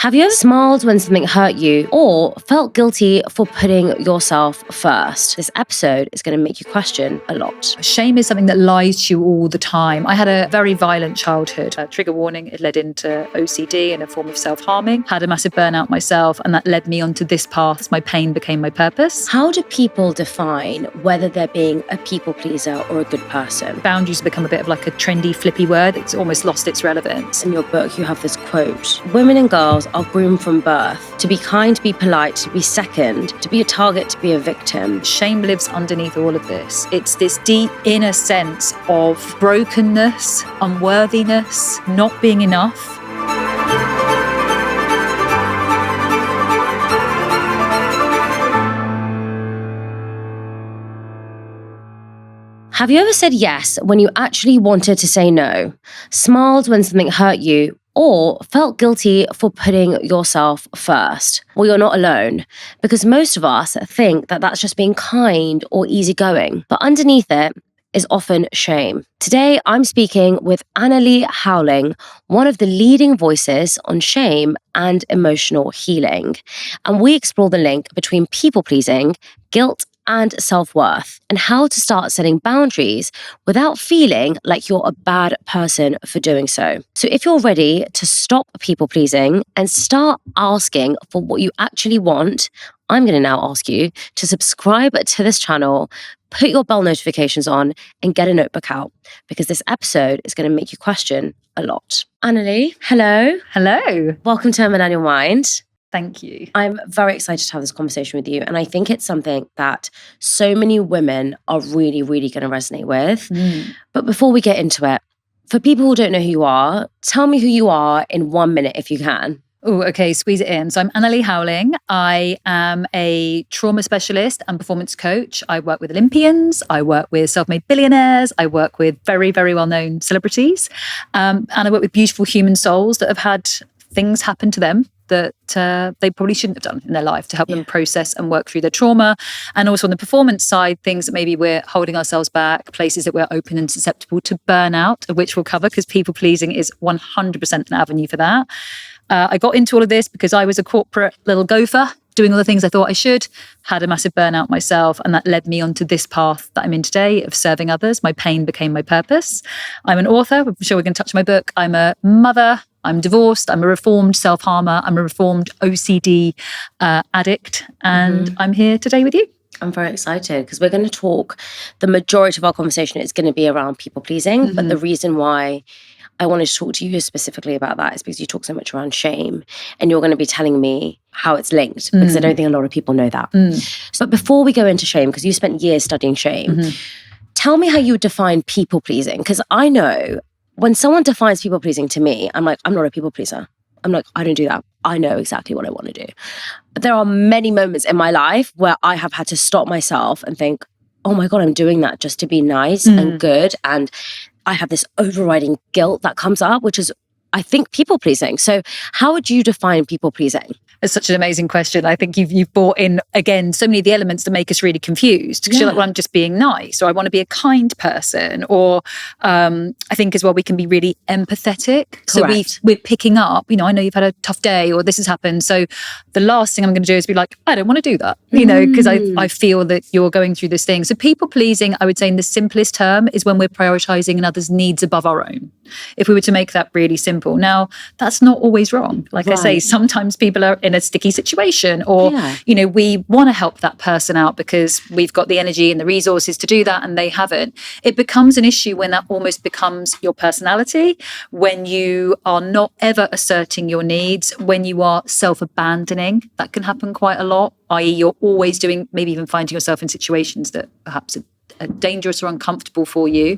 Have you ever smiled when something hurt you or felt guilty for putting yourself first? This episode is going to make you question a lot. Shame is something that lies to you all the time. I had a very violent childhood. A trigger warning, it led into OCD and a form of self-harming. Had a massive burnout myself, and that led me onto this path. My pain became my purpose. How do people define whether they're being a people pleaser or a good person? Boundaries become a bit of like a trendy, flippy word. It's almost lost its relevance. In your book, you have this quote: women and girls are groomed from birth to be kind, to be polite, to be second, to be a target, to be a victim. Shame lives underneath all of this. It's this deep inner sense of brokenness, unworthiness, not being enough. Have you ever said yes when you actually wanted to say no? Smiled when something hurt you? Or felt guilty for putting yourself first? Well, you're not alone, because most of us think that that's just being kind or easygoing, but underneath it is often shame. Today, I'm speaking with Annalie Howling, one of the leading voices on shame and emotional healing. And we explore the link between people-pleasing, guilt, and self-worth, and how to start setting boundaries without feeling like you're a bad person for doing so. So if you're ready to stop people-pleasing and start asking for what you actually want, I'm going to now ask you to subscribe to this channel, put your bell notifications on, and get a notebook out, because this episode is going to make you question a lot. Annalie, hello. Hello. Welcome to A Millennial Mind. Thank you. I'm very excited to have this conversation with you. And I think it's something that so many women are really, really going to resonate with. But before we get into it, for people who don't know who you are, tell me who you are in 1 minute if you can. Oh, okay, squeeze it in. So I'm Annalie Howling. I am a trauma specialist and performance coach. I work with Olympians. I work with self-made billionaires. I work with very, very well-known celebrities. And I work with beautiful human souls that have had things happen to them that they probably shouldn't have done in their life, to help them process and work through their trauma. And also on the performance side, things that maybe we're holding ourselves back, places that we're open and susceptible to burnout, of which we'll cover, because people pleasing is 100% an avenue for that. I got into all of this because I was a corporate little gopher, doing all the things I thought I should, had a massive burnout myself, and that led me onto this path that I'm in today of serving others. My pain became my purpose. I'm an author. I'm sure we're going to touch on my book. I'm a mother. I'm divorced. I'm a reformed self-harmer. I'm a reformed OCD addict. And I'm here today with you. I'm very excited because we're going to talk, the majority of our conversation is going to be around people pleasing. But the reason why I wanted to talk to you specifically about that is because you talk so much around shame, and you're going to be telling me how it's linked, because I don't think a lot of people know that. But before we go into shame, because you spent years studying shame, tell me how you define people pleasing. Because I know when someone defines people pleasing to me, I'm like, I'm not a people pleaser. I'm like, I don't do that. I know exactly what I want to do. But there are many moments in my life where I have had to stop myself and think, oh my God, I'm doing that just to be nice and good. And I have this overriding guilt that comes up, which is, I think, people pleasing. So how would you define people pleasing? It's such an amazing question. I think you've brought in, again, so many of the elements that make us really confused. Because you're like, well, I'm just being nice, or I want to be a kind person. Or I think as well, we can be really empathetic. So we're picking up, I know you've had a tough day, or this has happened. So the last thing I'm going to do is be like, I don't want to do that, because I feel that you're going through this thing. So people pleasing, I would say in the simplest term, is when we're prioritizing another needs above our own. If we were to make that really simple. Now, that's not always wrong. Like I say, sometimes people are in a sticky situation, or, we want to help that person out because we've got the energy and the resources to do that, and they haven't. It becomes an issue when that almost becomes your personality, when you are not ever asserting your needs, when you are self-abandoning. That can happen quite a lot, i.e. you're always doing, maybe even finding yourself in situations that perhaps are dangerous or uncomfortable for you.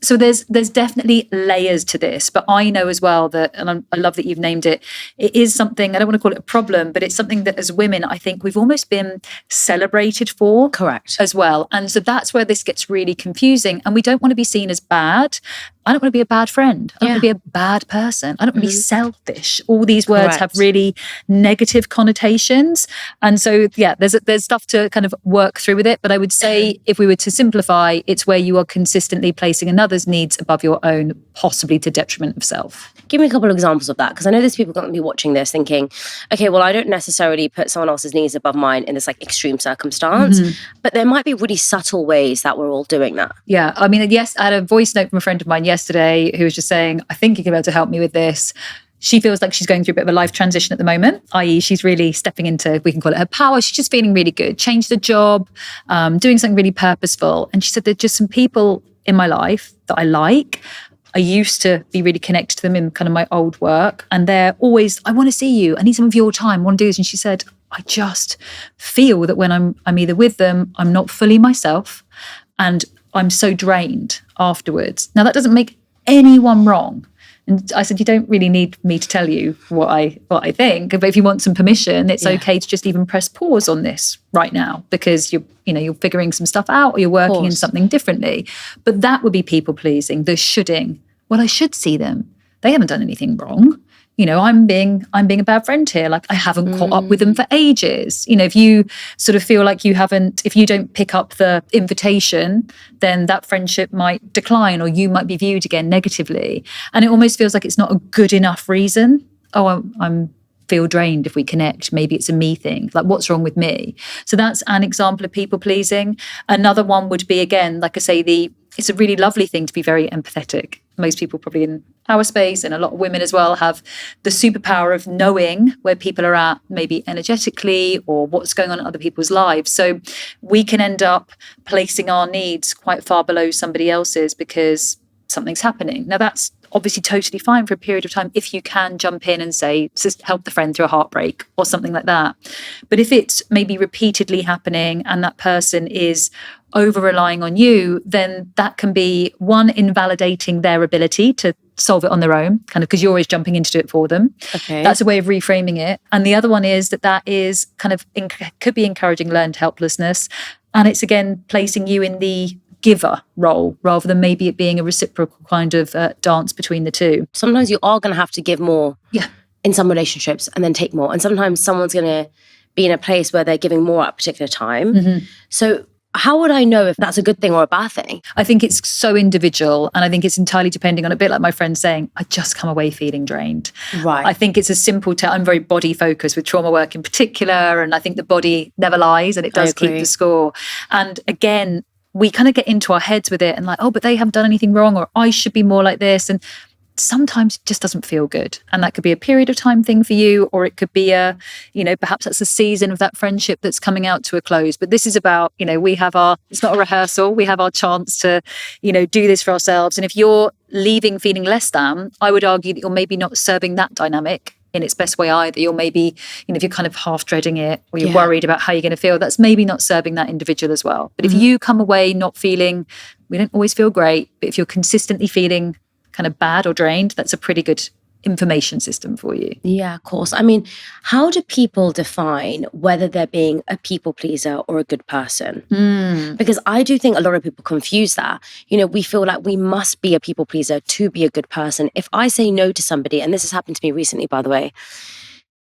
So there's definitely layers to this, but I know as well that, and I love that you've named it, it is something, I don't want to call it a problem, but it's something that as women, I think we've almost been celebrated for. Correct. As well. And so that's where this gets really confusing, and we don't want to be seen as bad. I don't want to be a bad friend. I don't want to be a bad person. I don't want to be selfish. All these words have really negative connotations. And so, there's stuff to kind of work through with it. But I would say if we were to simplify, it's where you are consistently placing another's needs above your own, possibly to detriment of self. Give me a couple of examples of that, because I know there's people going to be watching this thinking, okay, well, I don't necessarily put someone else's needs above mine in this like extreme circumstance, but there might be really subtle ways that we're all doing that. Yeah, I mean, yes, I had a voice note from a friend of mine yesterday who was just saying, I think you're going to be able to help me with this. She feels like she's going through a bit of a life transition at the moment, i.e. she's really stepping into, we can call it her power. She's just feeling really good, changed the job, doing something really purposeful. And she said, there's just some people in my life that I like. I used to be really connected to them in kind of my old work. And they're always, I want to see you. I need some of your time. I want to do this. And she said, I just feel that when I'm either with them, I'm not fully myself and I'm so drained afterwards. Now, that doesn't make anyone wrong. And I said, you don't really need me to tell you what I think. But if you want some permission, it's okay to just even press pause on this right now, because you're figuring some stuff out or you're working in something differently. But that would be people pleasing, the shoulding. Well, I should see them. They haven't done anything wrong. I'm being a bad friend here. Like, I haven't caught up with them for ages. If you sort of feel like if you don't pick up the invitation, then that friendship might decline, or you might be viewed again negatively. And it almost feels like it's not a good enough reason. Oh, I'm feel drained if we connect. Maybe it's a me thing. Like, what's wrong with me? So that's an example of people pleasing. Another one would be, again, like I say, it's a really lovely thing to be very empathetic. Most people probably in our space, and a lot of women as well, have the superpower of knowing where people are at, maybe energetically, or what's going on in other people's lives. So we can end up placing our needs quite far below somebody else's because something's happening. Now, that's obviously totally fine for a period of time if you can jump in and say, just help the friend through a heartbreak or something like that. But if it's maybe repeatedly happening and that person is over relying on you, then that can be one, invalidating their ability to solve it on their own, kind of, because you're always jumping in to do it for them. Okay. That's a way of reframing it. And the other one is that is kind of could be encouraging learned helplessness. And it's again placing you in the giver role rather than maybe it being a reciprocal kind of dance between the two. Sometimes you are going to have to give more in some relationships and then take more. And sometimes someone's going to be in a place where they're giving more at a particular time. So how would I know if that's a good thing or a bad thing? I think it's so individual, and I think it's entirely depending on, a bit like my friend saying, I just come away feeling drained. Right. I think it's a simple I'm very body focused with trauma work in particular, and I think the body never lies and it does keep the score. And again, we kind of get into our heads with it and like, oh, but they haven't done anything wrong, or I should be more like this. And sometimes it just doesn't feel good. And that could be a period of time thing for you, or it could be perhaps that's a season of that friendship that's coming out to a close. But this is about, we have it's not a rehearsal. We have our chance to, do this for ourselves. And if you're leaving feeling less than, I would argue that you're maybe not serving that dynamic in its best way either. You're maybe, if you're kind of half dreading it, or you're worried about how you're going to feel, that's maybe not serving that individual as well. But if you come away not feeling, we don't always feel great, but if you're consistently feeling kind of bad or drained, that's a pretty good information system for you. Yeah, of course. I mean, how do people define whether they're being a people pleaser or a good person? Because I do think a lot of people confuse that. We feel like we must be a people pleaser to be a good person. If I say no to somebody, and this has happened to me recently, by the way,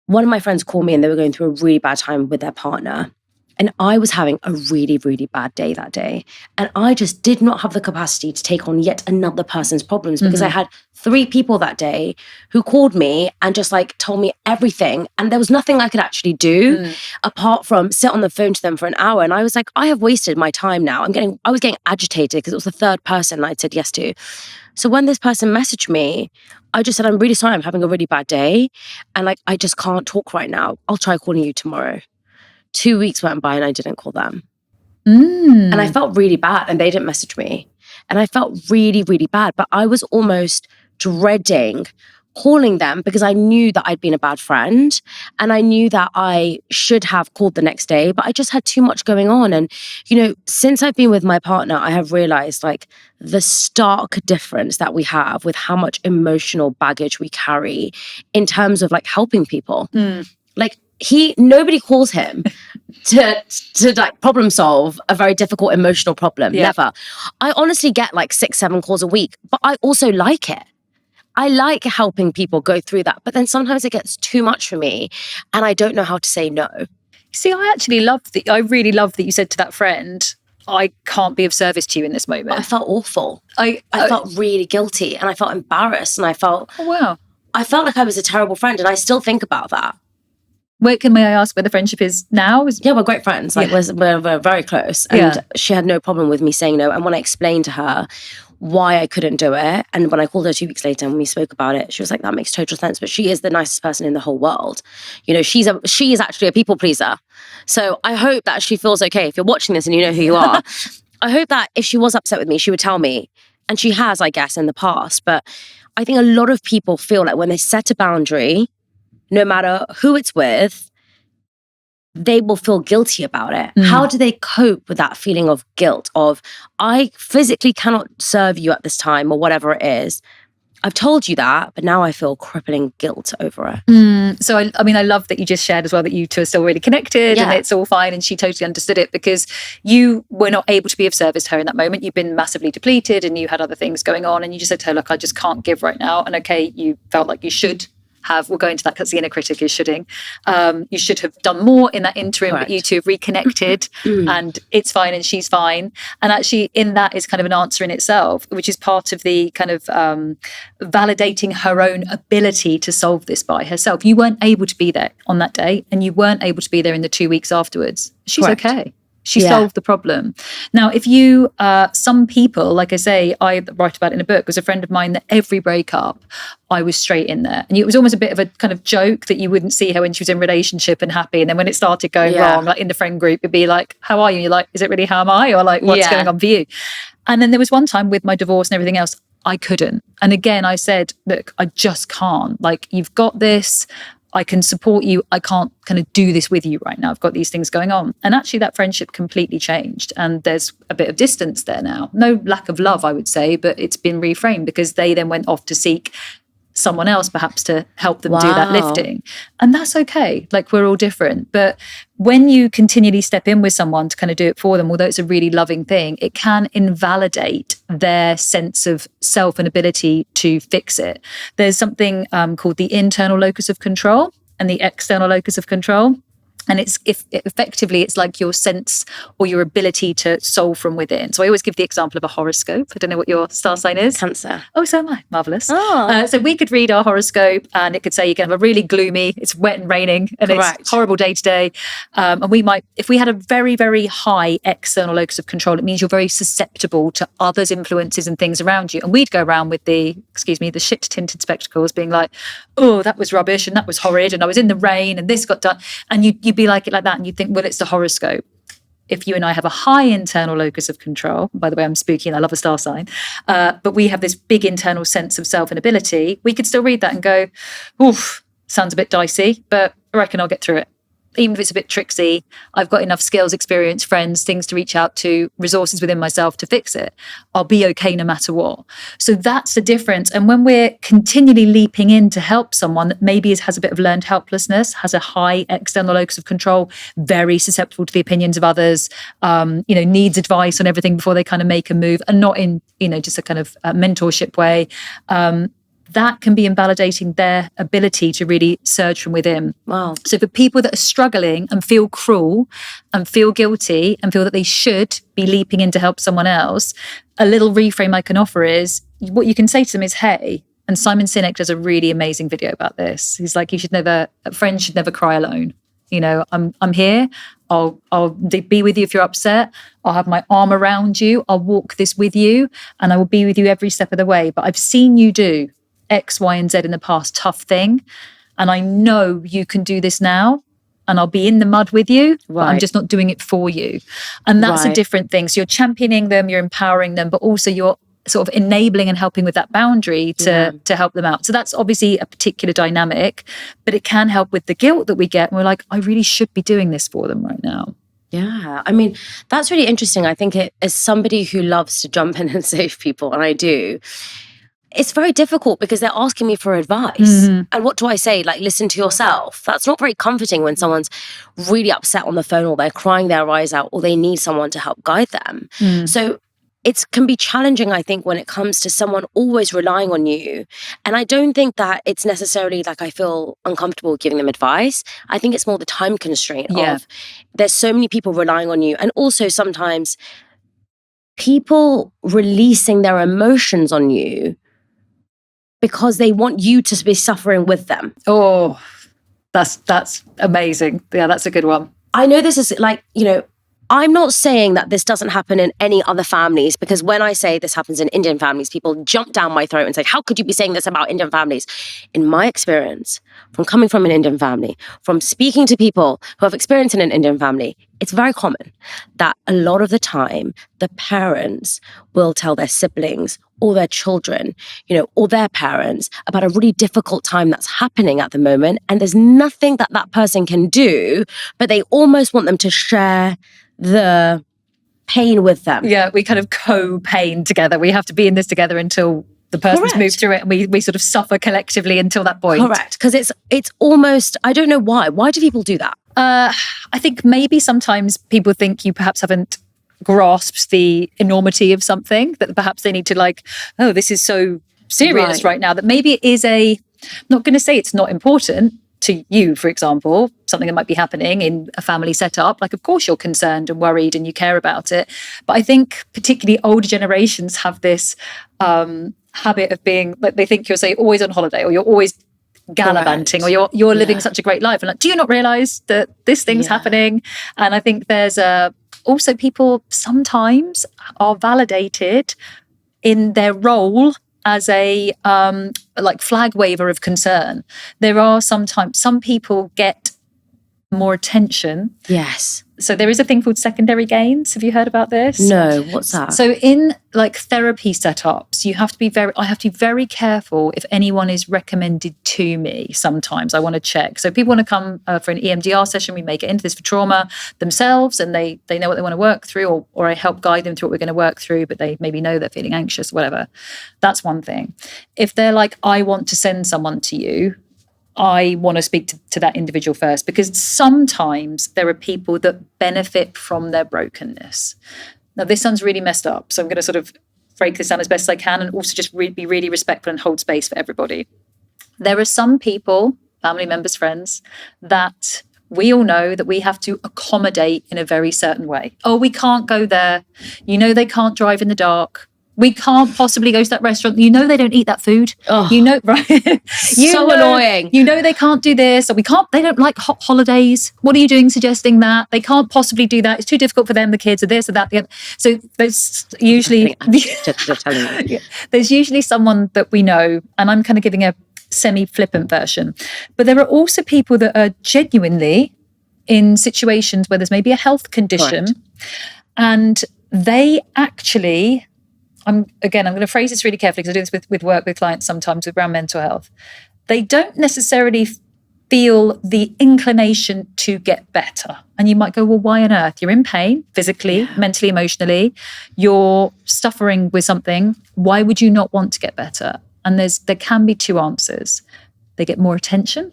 one of my friends called me and they were going through a really bad time with their partner. And I was having a really, really bad day that day. And I just did not have the capacity to take on yet another person's problems, because I had 3 people that day who called me and just like told me everything. And there was nothing I could actually do apart from sit on the phone to them for an hour. And I was like, I have wasted my time now. I was getting agitated because it was the 3rd person I'd said yes to. So when this person messaged me, I just said, I'm really sorry, I'm having a really bad day. And like, I just can't talk right now. I'll try calling you tomorrow. 2 weeks went by and I didn't call them. And I felt really bad, and they didn't message me. And I felt really, really bad. But I was almost dreading calling them because I knew that I'd been a bad friend, and I knew that I should have called the next day, but I just had too much going on. And, since I've been with my partner, I have realized like the stark difference that we have with how much emotional baggage we carry in terms of like helping people. Like, nobody calls him to like problem solve a very difficult emotional problem. Never. I honestly get like 6-7 calls a week, but I also like it. I like helping people go through that, but then sometimes it gets too much for me and I don't know how to say no. See, I really love that you said to that friend, I can't be of service to you in this moment. But I felt awful. I felt really guilty and I felt embarrassed and I felt, I felt like I was a terrible friend, and I still think about that. May I ask where the friendship is now? Yeah, we're great friends. Like we're very close. And she had no problem with me saying no. And when I explained to her why I couldn't do it, and when I called her 2 weeks later and we spoke about it, she was like, that makes total sense. But she is the nicest person in the whole world. You know, she is actually a people pleaser. So I hope that she feels okay. If you're watching this and you know who you are, I hope that if she was upset with me, she would tell me. And she has, I guess, in the past. But I think a lot of people feel like when they set a boundary, no matter who it's with, they will feel guilty about it. How do they cope with that feeling of guilt of, I physically cannot serve you at this time or whatever it is. I've told you that, but now I feel crippling guilt over it. So, I mean, I love that you just shared as well that you two are still really connected and it's all fine, and she totally understood it because you were not able to be of service to her in that moment. You've been massively depleted and you had other things going on, and you just said to her, look, I just can't give right now. And okay, you felt like you should have, we'll go into that because the inner critic is shoulding. You should have done more in that interim, but you two have reconnected and it's fine and she's fine. And actually in that is kind of an answer in itself, which is part of the kind of validating her own ability to solve this by herself. You weren't able to be there on that day and you weren't able to be there in the 2 weeks afterwards. She's okay. She solved the problem. Now, if you, some people, like I say, I write about it in a book, was a friend of mine that every breakup, I was straight in there. And it was almost a bit of a kind of joke that you wouldn't see her when she was in relationship and happy. And then when it started going wrong, like in the friend group, it'd be like, how are you? And you're like, is it really how am I? Or like, what's going on for you? And then there was one time with my divorce and everything else, I couldn't. And again, I said, look, I just can't. Like, you've got this. I can support you. I can't kind of do this with you right now. I've got these things going on. And actually that friendship completely changed. And there's a bit of distance there now. No lack of love, I would say, but it's been reframed because they then went off to seek someone else perhaps to help them do that lifting. And that's okay. Like, we're all different. But when you continually step in with someone to kind of do it for them, although it's a really loving thing, it can invalidate their sense of self and ability to fix it. There's something called the internal locus of control and the external locus of control. And effectively, it's like your sense or your ability to solve from within. So I always give the example of a horoscope. I don't know what your star sign is. Cancer. Oh, so am I. Marvellous. So we could read our horoscope and it could say you can have a really gloomy, it's wet and raining and it's horrible day to day. And we might, if we had a very, very high external locus of control, it means you're very susceptible to others' influences and things around you. And we'd go around with the shit-tinted spectacles being like, oh, that was rubbish and that was horrid and I was in the rain and this got done. And you'd be like it like that and you think, well, it's the horoscope. If you and I have a high internal locus of control, by the way, I'm spooky and I love a star sign, but we have this big internal sense of self and ability, we could still read that and go, oof, sounds a bit dicey, but I reckon I'll get through it. Even if it's a bit tricksy, I've got enough skills, experience, friends, things to reach out to, resources within myself to fix it. I'll be okay no matter what. So that's the difference. And when we're continually leaping in to help someone that maybe has a bit of learned helplessness, has a high external locus of control, very susceptible to the opinions of others, needs advice on everything before they kind of make a move, and not in, just a kind of mentorship way, that can be invalidating their ability to really surge from within. Wow. So for people that are struggling and feel cruel and feel guilty and feel that they should be leaping in to help someone else, a little reframe I can offer is, what you can say to them is, hey, and Simon Sinek does a really amazing video about this. He's like, friends should never cry alone. I'm here. I'll be with you if you're upset. I'll have my arm around you. I'll walk this with you and I will be with you every step of the way. But I've seen you do X, Y, and Z in the past, tough thing. And I know you can do this now. And I'll be in the mud with you, but I'm just not doing it for you. And that's a different thing. So you're championing them, you're empowering them, but also you're sort of enabling and helping with that boundary to help them out. So that's obviously a particular dynamic, but it can help with the guilt that we get. And we're like, I really should be doing this for them right now. Yeah, I mean, that's really interesting. I think as somebody who loves to jump in and save people, and I do, it's very difficult because they're asking me for advice. And what do I say? Like, listen to yourself. That's not very comforting when someone's really upset on the phone, or they're crying their eyes out, or they need someone to help guide them. So it can be challenging, I think, when it comes to someone always relying on you. And I don't think that it's necessarily like I feel uncomfortable giving them advice. I think it's more the time constraint of there's so many people relying on you. And also sometimes people releasing their emotions on you because they want you to be suffering with them. Oh, that's amazing. Yeah, that's a good one. I know this is like, I'm not saying that this doesn't happen in any other families, because when I say this happens in Indian families, people jump down my throat and say, how could you be saying this about Indian families? In my experience, from coming from an Indian family, from speaking to people who have experience in an Indian family, it's very common that a lot of the time, the parents will tell their siblings or their children, or their parents about a really difficult time that's happening at the moment. And there's nothing that that person can do, but they almost want them to share the pain with them. Yeah, we kind of co-pain together. We have to be in this together until the person's moved through it, and we sort of suffer collectively until that point. Correct. Because it's almost, I don't know why. Why do people do that? I think maybe sometimes people think you perhaps haven't grasped the enormity of something, that perhaps they need to like, oh, this is so serious right now, that maybe it is I'm not going to say it's not important to you, for example, something that might be happening in a family setup. Like, of course, you're concerned and worried and you care about it. But I think particularly older generations have this habit of being, like, they think you're, say, always on holiday, or you're always gallivanting, or you're living such a great life. And like, do you not realize that this thing's happening? And I think there's also people sometimes are validated in their role as a like flag waver of concern. There are sometimes some people get more attention. Yes. So there is a thing called secondary gains. Have you heard about this? No, what's that? So in like therapy setups, I have to be very careful if anyone is recommended to me. Sometimes I want to check. So people want to come for an EMDR session. We make it into this for trauma themselves, and they know what they want to work through, or I help guide them through what we're going to work through, but they maybe know they're feeling anxious, whatever. That's one thing. If they're like, I want to send someone to you, I want to speak to that individual first, because sometimes there are people that benefit from their brokenness. Now, this sounds really messed up, so I'm going to sort of break this down as best I can, and also just be really respectful and hold space for everybody. There are some people, family members, friends, that we all know that we have to accommodate in a very certain way. Oh, we can't go there. They can't drive in the dark. We can't possibly go to that restaurant. They don't eat that food. Oh, right? Annoying. They can't do this, or they don't like hot holidays. What are you doing suggesting that? They can't possibly do that. It's too difficult for them, the kids, or this or that. The other. So there's usually, there's usually someone that we know, and I'm kind of giving a semi-flippant version. But there are also people that are genuinely in situations where there's maybe a health condition, and they actually... I'm going to phrase this really carefully, because I do this with work with clients sometimes around mental health. They don't necessarily feel the inclination to get better. And you might go, well, why on earth? You're in pain, physically, mentally, emotionally. You're suffering with something. Why would you not want to get better? And there can be two answers. They get more attention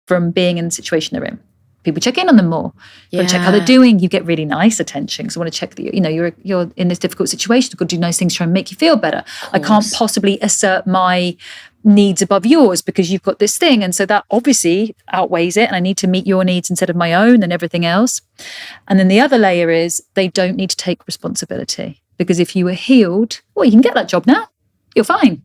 from being in the situation they're in. People check in on them more. You want to check how they're doing. You get really nice attention, because I want to check that you're in this difficult situation. You've got to do nice things to try and make you feel better. I can't possibly assert my needs above yours because you've got this thing, and so that obviously outweighs it. And I need to meet your needs instead of my own and everything else. And then the other layer is they don't need to take responsibility, because if you were healed, well, you can get that job now. You're fine.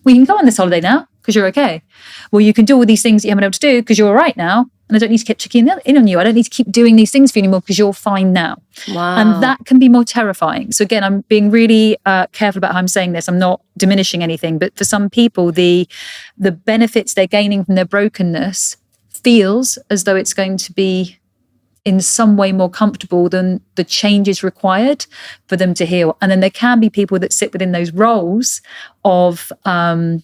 Well, you can go on this holiday now because you're okay. Well, you can do all these things that you haven't been able to do because you're all right now. And I don't need to keep checking in on you. I don't need to keep doing these things for you anymore because you're fine now. Wow. And that can be more terrifying. So again, I'm being really careful about how I'm saying this. I'm not diminishing anything. But for some people, the benefits they're gaining from their brokenness feels as though it's going to be in some way more comfortable than the changes required for them to heal. And then there can be people that sit within those roles of highlighting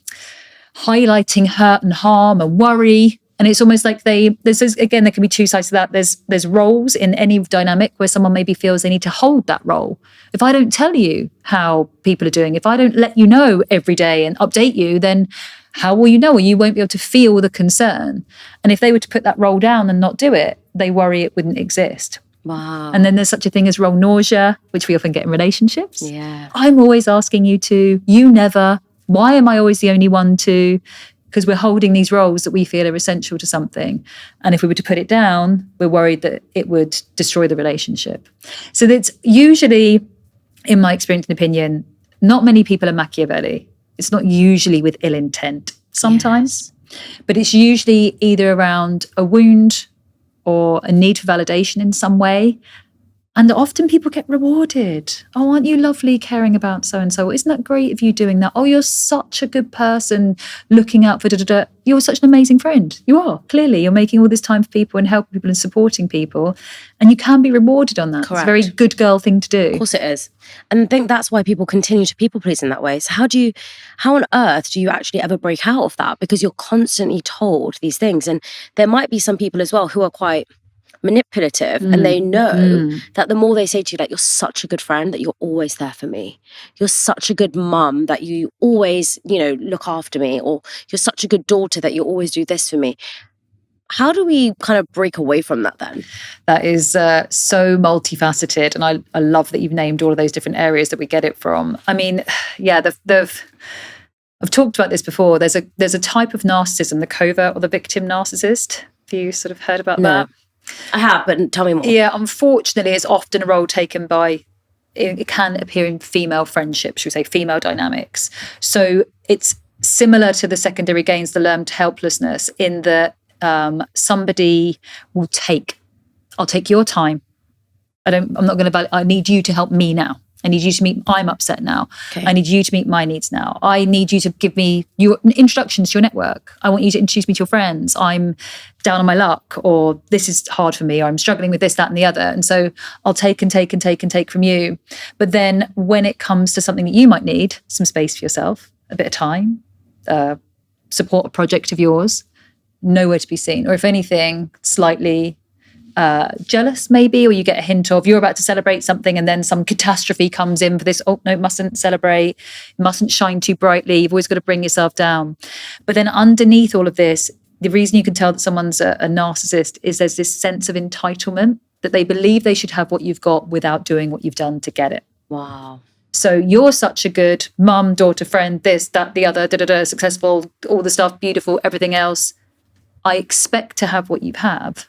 hurt and harm and worry, And it's almost like there can be two sides to that. There's roles in any dynamic where someone maybe feels they need to hold that role. If I don't tell you how people are doing, if I don't let you know every day and update you, then how will you know? Or you won't be able to feel the concern. And if they were to put that role down and not do it, they worry it wouldn't exist. Wow. And then there's such a thing as role nausea, which we often get in relationships. Yeah. I'm always asking you to, you never. Why am I always the only one to? Because we're holding these roles that we feel are essential to something. And if we were to put it down, we're worried that it would destroy the relationship. So that's usually, in my experience and opinion, not many people are Machiavelli. It's not usually with ill intent, sometimes, but it's usually either around a wound or a need for validation in some way. And often people get rewarded. Oh, aren't you lovely caring about so-and-so? Isn't that great of you doing that? Oh, you're such a good person looking out for da-da-da. You're such an amazing friend. You are, clearly. You're making all this time for people and helping people and supporting people. And you can be rewarded on that. Correct. It's a very good girl thing to do. Of course it is. And I think that's why people continue to people please in that way. So how on earth do you actually ever break out of that? Because you're constantly told these things. And there might be some people as well who are quite manipulative and they know that the more they say to you, like, you're such a good friend, that you're always there for me, you're such a good mum, that you always, look after me, or you're such a good daughter that you always do this for me. How do we kind of break away from that then? That is so multifaceted, and I love that you've named all of those different areas that we get it from. I mean, yeah, I've talked about this before. There's a type of narcissism, the covert or the victim narcissist. Have you sort of heard about that? I have, but tell me more. Yeah, unfortunately, it's often a role taken by, it can appear in female friendships, should we say, female dynamics. So it's similar to the secondary gains, the learned helplessness, in that somebody will I'll take your time. I'm not going to I need you to help me now. I need you to meet, I'm upset now. Okay. I need you to meet my needs now. I need you to give me your introductions to your network. I want you to introduce me to your friends. I'm down on my luck, or this is hard for me, or I'm struggling with this, that, and the other. And so I'll take and take and take and take from you. But then when it comes to something that you might need, some space for yourself, a bit of time, support a project of yours, nowhere to be seen. Or if anything, slightly jealous maybe, or you get a hint of you're about to celebrate something and then some catastrophe comes in for this, oh no, mustn't celebrate, mustn't shine too brightly, you've always got to bring yourself down. But then underneath all of this, the reason you can tell that someone's a narcissist is there's this sense of entitlement, that they believe they should have what you've got without doing what you've done to get it. Wow. So you're such a good mum, daughter, friend, this, that, the other, successful, all the stuff, beautiful, everything else. I expect to have what you have,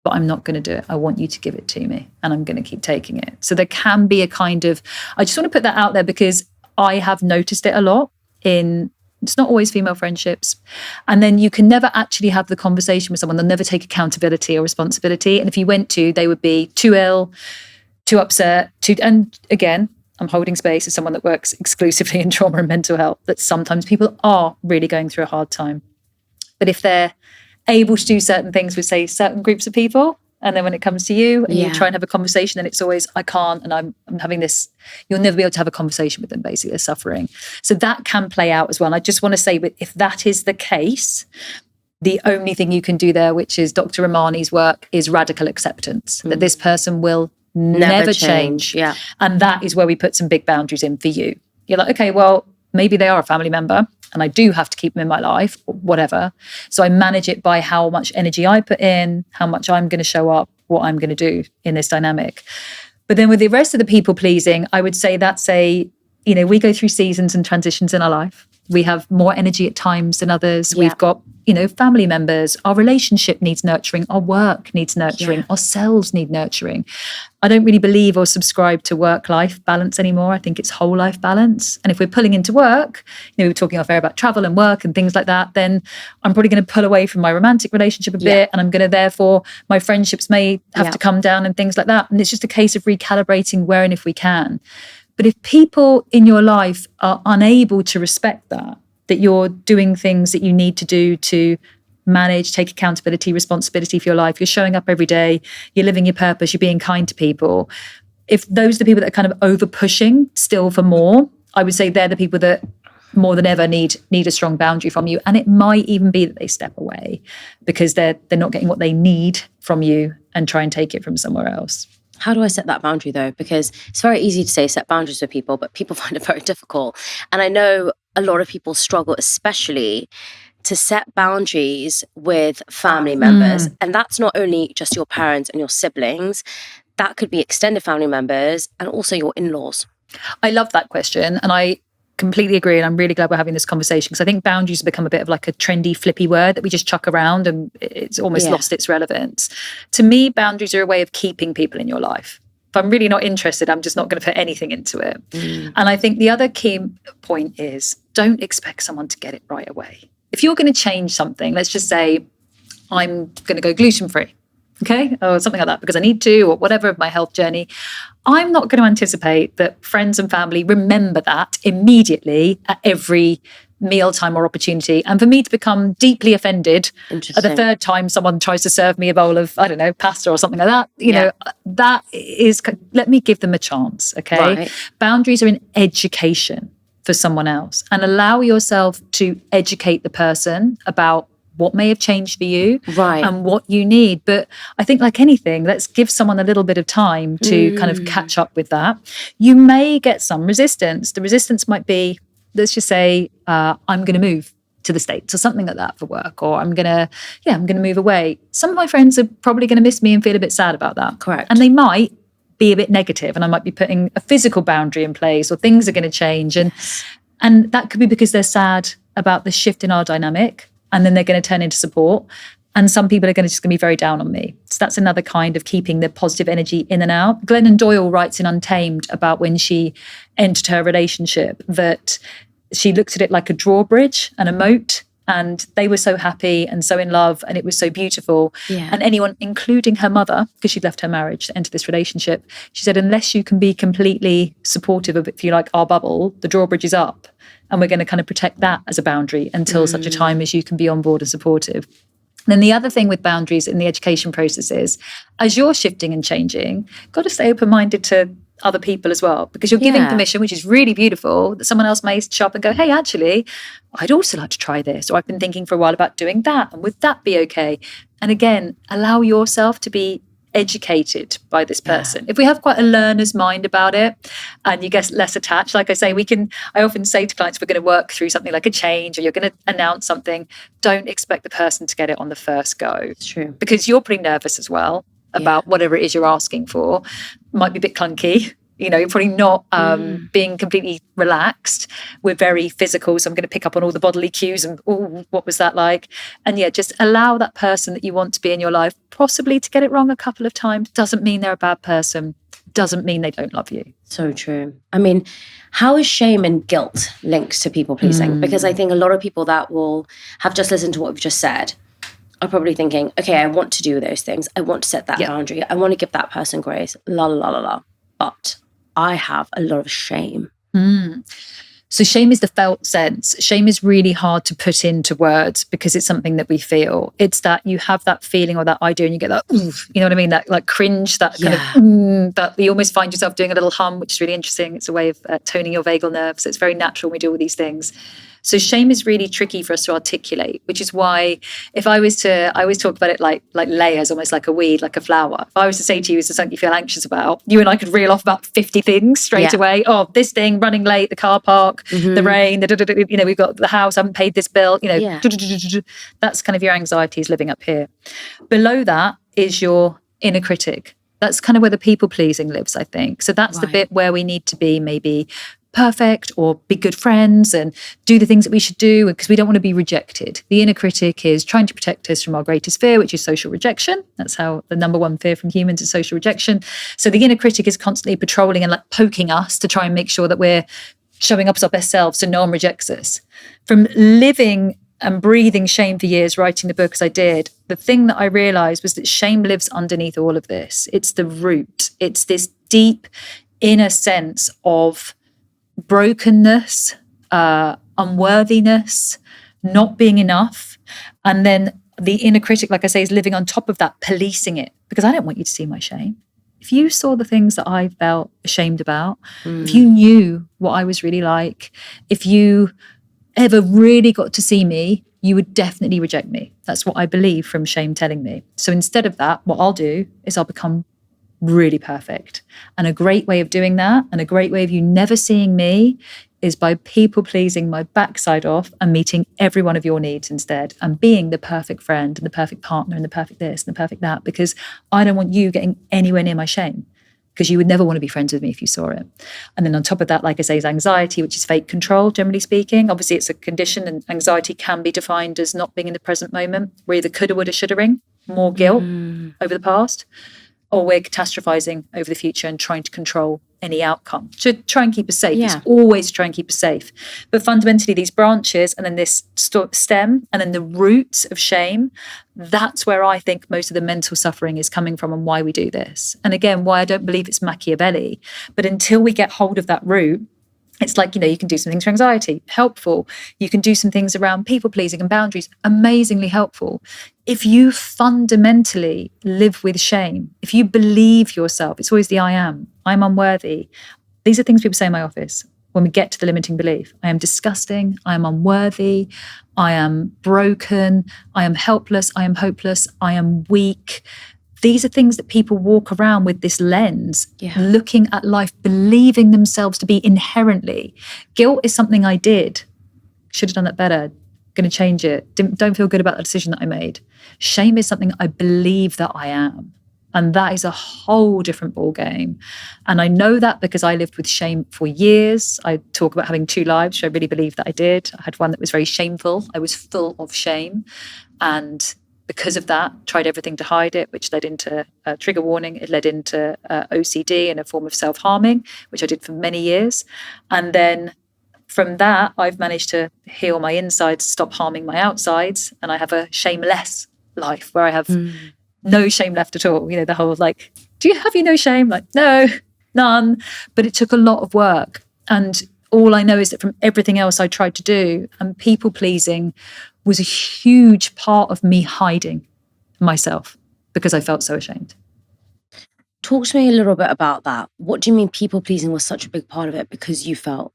but I'm not going to do it. I want you to give it to me, and I'm going to keep taking it. So there can be a kind of, I just want to put that out there because I have noticed it a lot in, it's not always female friendships. And then you can never actually have the conversation with someone. They'll never take accountability or responsibility. And if you went to, they would be too ill, too upset, and again, I'm holding space as someone that works exclusively in trauma and mental health, that sometimes people are really going through a hard time. But if they're able to do certain things with, say, certain groups of people, and then when it comes to you and you try and have a conversation, then it's always, I can't, and I'm having this, you'll never be able to have a conversation with them, basically. They're suffering. So that can play out as well. And I just want to say, if that is the case, the only thing you can do there, which is Dr. Ramani's work, is radical acceptance, that this person will never change. Yeah. And that is where we put some big boundaries in for you. You're like, okay, well, maybe they are a family member and I do have to keep them in my life, or whatever. So I manage it by how much energy I put in, how much I'm going to show up, what I'm going to do in this dynamic. But then with the rest of the people pleasing, I would say that's we go through seasons and transitions in our life. We have more energy at times than others. Yeah. We've got, family members. Our relationship needs nurturing. Our work needs nurturing. Yeah. Ourselves need nurturing. I don't really believe or subscribe to work-life balance anymore. I think it's whole life balance. And if we're pulling into work, we were talking off air about travel and work and things like that, then I'm probably going to pull away from my romantic relationship a bit. And I'm going to, therefore, my friendships may have to come down and things like that. And it's just a case of recalibrating where and if we can. But if people in your life are unable to respect that you're doing things that you need to do to manage, take accountability, responsibility for your life, you're showing up every day, you're living your purpose, you're being kind to people. If those are the people that are kind of over pushing still for more, I would say they're the people that more than ever need a strong boundary from you. And it might even be that they step away because they're not getting what they need from you and try and take it from somewhere else. How do I set that boundary though? Because it's very easy to say set boundaries with people, but people find it very difficult. And I know a lot of people struggle, especially to set boundaries with family members. And that's not only just your parents and your siblings, that could be extended family members and also your in-laws. I love that question. And I completely agree. And I'm really glad we're having this conversation because I think boundaries have become a bit of like a trendy, flippy word that we just chuck around and it's almost lost its relevance. To me, boundaries are a way of keeping people in your life. If I'm really not interested, I'm just not going to put anything into it. And I think the other key point is don't expect someone to get it right away. If you're going to change something, let's just say I'm going to go gluten-free. Okay, or something like that, because I need to, or whatever of my health journey. I'm not going to anticipate that friends and family remember that immediately at every mealtime or opportunity. And for me to become deeply offended at the third time someone tries to serve me a bowl of, I don't know, pasta or something like that, you know, that is, let me give them a chance, okay? Right. Boundaries are an education for someone else, and allow yourself to educate the person about what may have changed for you and what you need. But I think like anything, let's give someone a little bit of time to kind of catch up with that. You may get some resistance. The resistance might be, let's just say, I'm going to move to the States or something like that for work, or I'm going to move away. Some of my friends are probably going to miss me and feel a bit sad about that. Correct. And they might be a bit negative, and I might be putting a physical boundary in place, or things are going to change. And that could be because they're sad about the shift in our dynamic, and then they're going to turn into support. And some people are just going to be very down on me. So that's another kind of keeping the positive energy in and out. Glennon Doyle writes in Untamed about when she entered her relationship that she looked at it like a drawbridge and a moat, and they were so happy and so in love, and it was so beautiful. And anyone, including her mother, because she'd left her marriage to enter this relationship, she said, unless you can be completely supportive of, if you like, our bubble, the drawbridge is up. And we're going to kind of protect that as a boundary until such a time as you can be on board and supportive. Then the other thing with boundaries in the education process is, as you're shifting and changing, got to stay open-minded to other people as well, because you're giving permission, which is really beautiful, that someone else may show up and go, hey, actually, I'd also like to try this, or I've been thinking for a while about doing that, and would that be okay? And again, allow yourself to be educated by this person. If we have quite a learner's mind about it and you get less attached, like I say, I often say to clients, we're going to work through something like a change, or you're going to announce something. Don't expect the person to get it on the first go. It's true. Because you're pretty nervous as well about whatever it is you're asking for. Might be a bit clunky. You know, you're probably not being completely relaxed. We're very physical, so I'm going to pick up on all the bodily cues and, oh, what was that like? And just allow that person that you want to be in your life possibly to get it wrong a couple of times. Doesn't mean they're a bad person. Doesn't mean they don't love you. So true. I mean, how is shame and guilt linked to people pleasing? Because I think a lot of people that will have just listened to what we've just said are probably thinking, okay, I want to do those things. I want to set that boundary. I want to give that person grace. La, la, la, la. But I have a lot of shame. So shame is the felt sense. Shame is really hard to put into words because it's something that we feel. It's that you have that feeling or that idea and you get that, oof, you know what I mean? That like cringe, that kind of, that you almost find yourself doing a little hum, which is really interesting. It's a way of toning your vagal nerve. So it's very natural when we do all these things. So shame is really tricky for us to articulate, which is why I always talk about it like layers, almost like a weed, like a flower. If I was to say to you, is there something you feel anxious about? You and I could reel off about 50 things straight away. Oh, this thing, running late, the car park, the rain, we've got the house, I haven't paid this bill, that's kind of your anxieties living up here. Below that is your inner critic. That's kind of where the people pleasing lives, I think. So that's the bit where we need to be maybe perfect or be good friends and do the things that we should do because we don't want to be rejected. The inner critic is trying to protect us from our greatest fear, which is social rejection. That's how the number one fear from humans is social rejection. So the inner critic is constantly patrolling and like poking us to try and make sure that we're showing up as our best selves so no one rejects us. From living and breathing shame for years, writing the book as I did, the thing that I realized was that shame lives underneath all of this. It's the root. It's this deep inner sense of brokenness, unworthiness, not being enough. And then the inner critic, like I say, is living on top of that, policing it, because I don't want you to see my shame. If you saw the things that I felt ashamed about, if you knew what I was really like, if you ever really got to see me, you would definitely reject me. That's what I believe from shame telling me. So instead of that, what I'll do is I'll become really perfect. And a great way of doing that, and a great way of you never seeing me, is by people pleasing my backside off and meeting every one of your needs instead, and being the perfect friend and the perfect partner and the perfect this and the perfect that, because I don't want you getting anywhere near my shame, because you would never want to be friends with me if you saw it. And then on top of that, like I say, is anxiety, which is fake control, generally speaking. Obviously, it's a condition, and anxiety can be defined as not being in the present moment. We're either coulda, woulda, shoulda-ing, more guilt over the past, or we're catastrophizing over the future and trying to control any outcome to try and keep us safe. Yeah. It's always try and keep us safe. But fundamentally, these branches and then this stem and then the roots of shame, that's where I think most of the mental suffering is coming from, and why we do this. And again, why I don't believe it's Machiavelli. But until we get hold of that root, it's like, you can do some things for anxiety, helpful. You can do some things around people pleasing and boundaries, amazingly helpful. If you fundamentally live with shame, if you believe yourself, it's always the I'm unworthy. These are things people say in my office when we get to the limiting belief. I am disgusting. I am unworthy. I am broken. I am helpless. I am hopeless. I am weak. These are things that people walk around with this lens, looking at life, believing themselves to be inherently. Guilt is something I did. Should have done that better. Going to change it. Don't feel good about the decision that I made. Shame is something I believe that I am. And that is a whole different ballgame. And I know that because I lived with shame for years. I talk about having 2 lives, which I really believe that I did. I had one that was very shameful. I was full of shame. And because of that, tried everything to hide it, which led into trigger warning. It led into OCD and a form of self-harming, which I did for many years. And then from that, I've managed to heal my insides, stop harming my outsides. And I have a shameless life where I have no shame left at all. The whole have you no shame? No, none. But it took a lot of work. And all I know is that from everything else I tried to do, and people pleasing was a huge part of me hiding myself because I felt so ashamed. Talk to me a little bit about that. What do you mean people pleasing was such a big part of it because you felt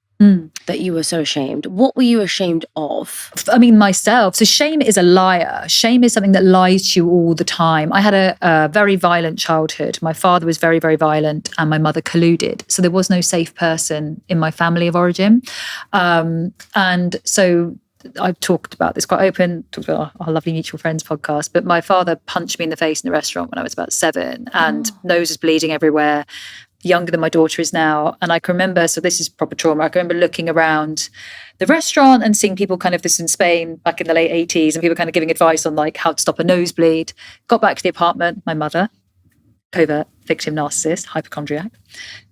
that you were so ashamed? What were you ashamed of? Myself. So shame is a liar. Shame is something that lies to you all the time. I had a very violent childhood. My father was very, very violent and my mother colluded. So there was no safe person in my family of origin. And so I've talked about this quite open, talked about our lovely mutual friends podcast, but my father punched me in the face in the restaurant when I was about 7 and nose was bleeding everywhere, younger than my daughter is now. And I can remember, so this is proper trauma, I can remember looking around the restaurant and seeing people this in Spain back in the late 80s and people kind of giving advice on how to stop a nosebleed. Got back to the apartment, my mother, covert victim narcissist, hypochondriac,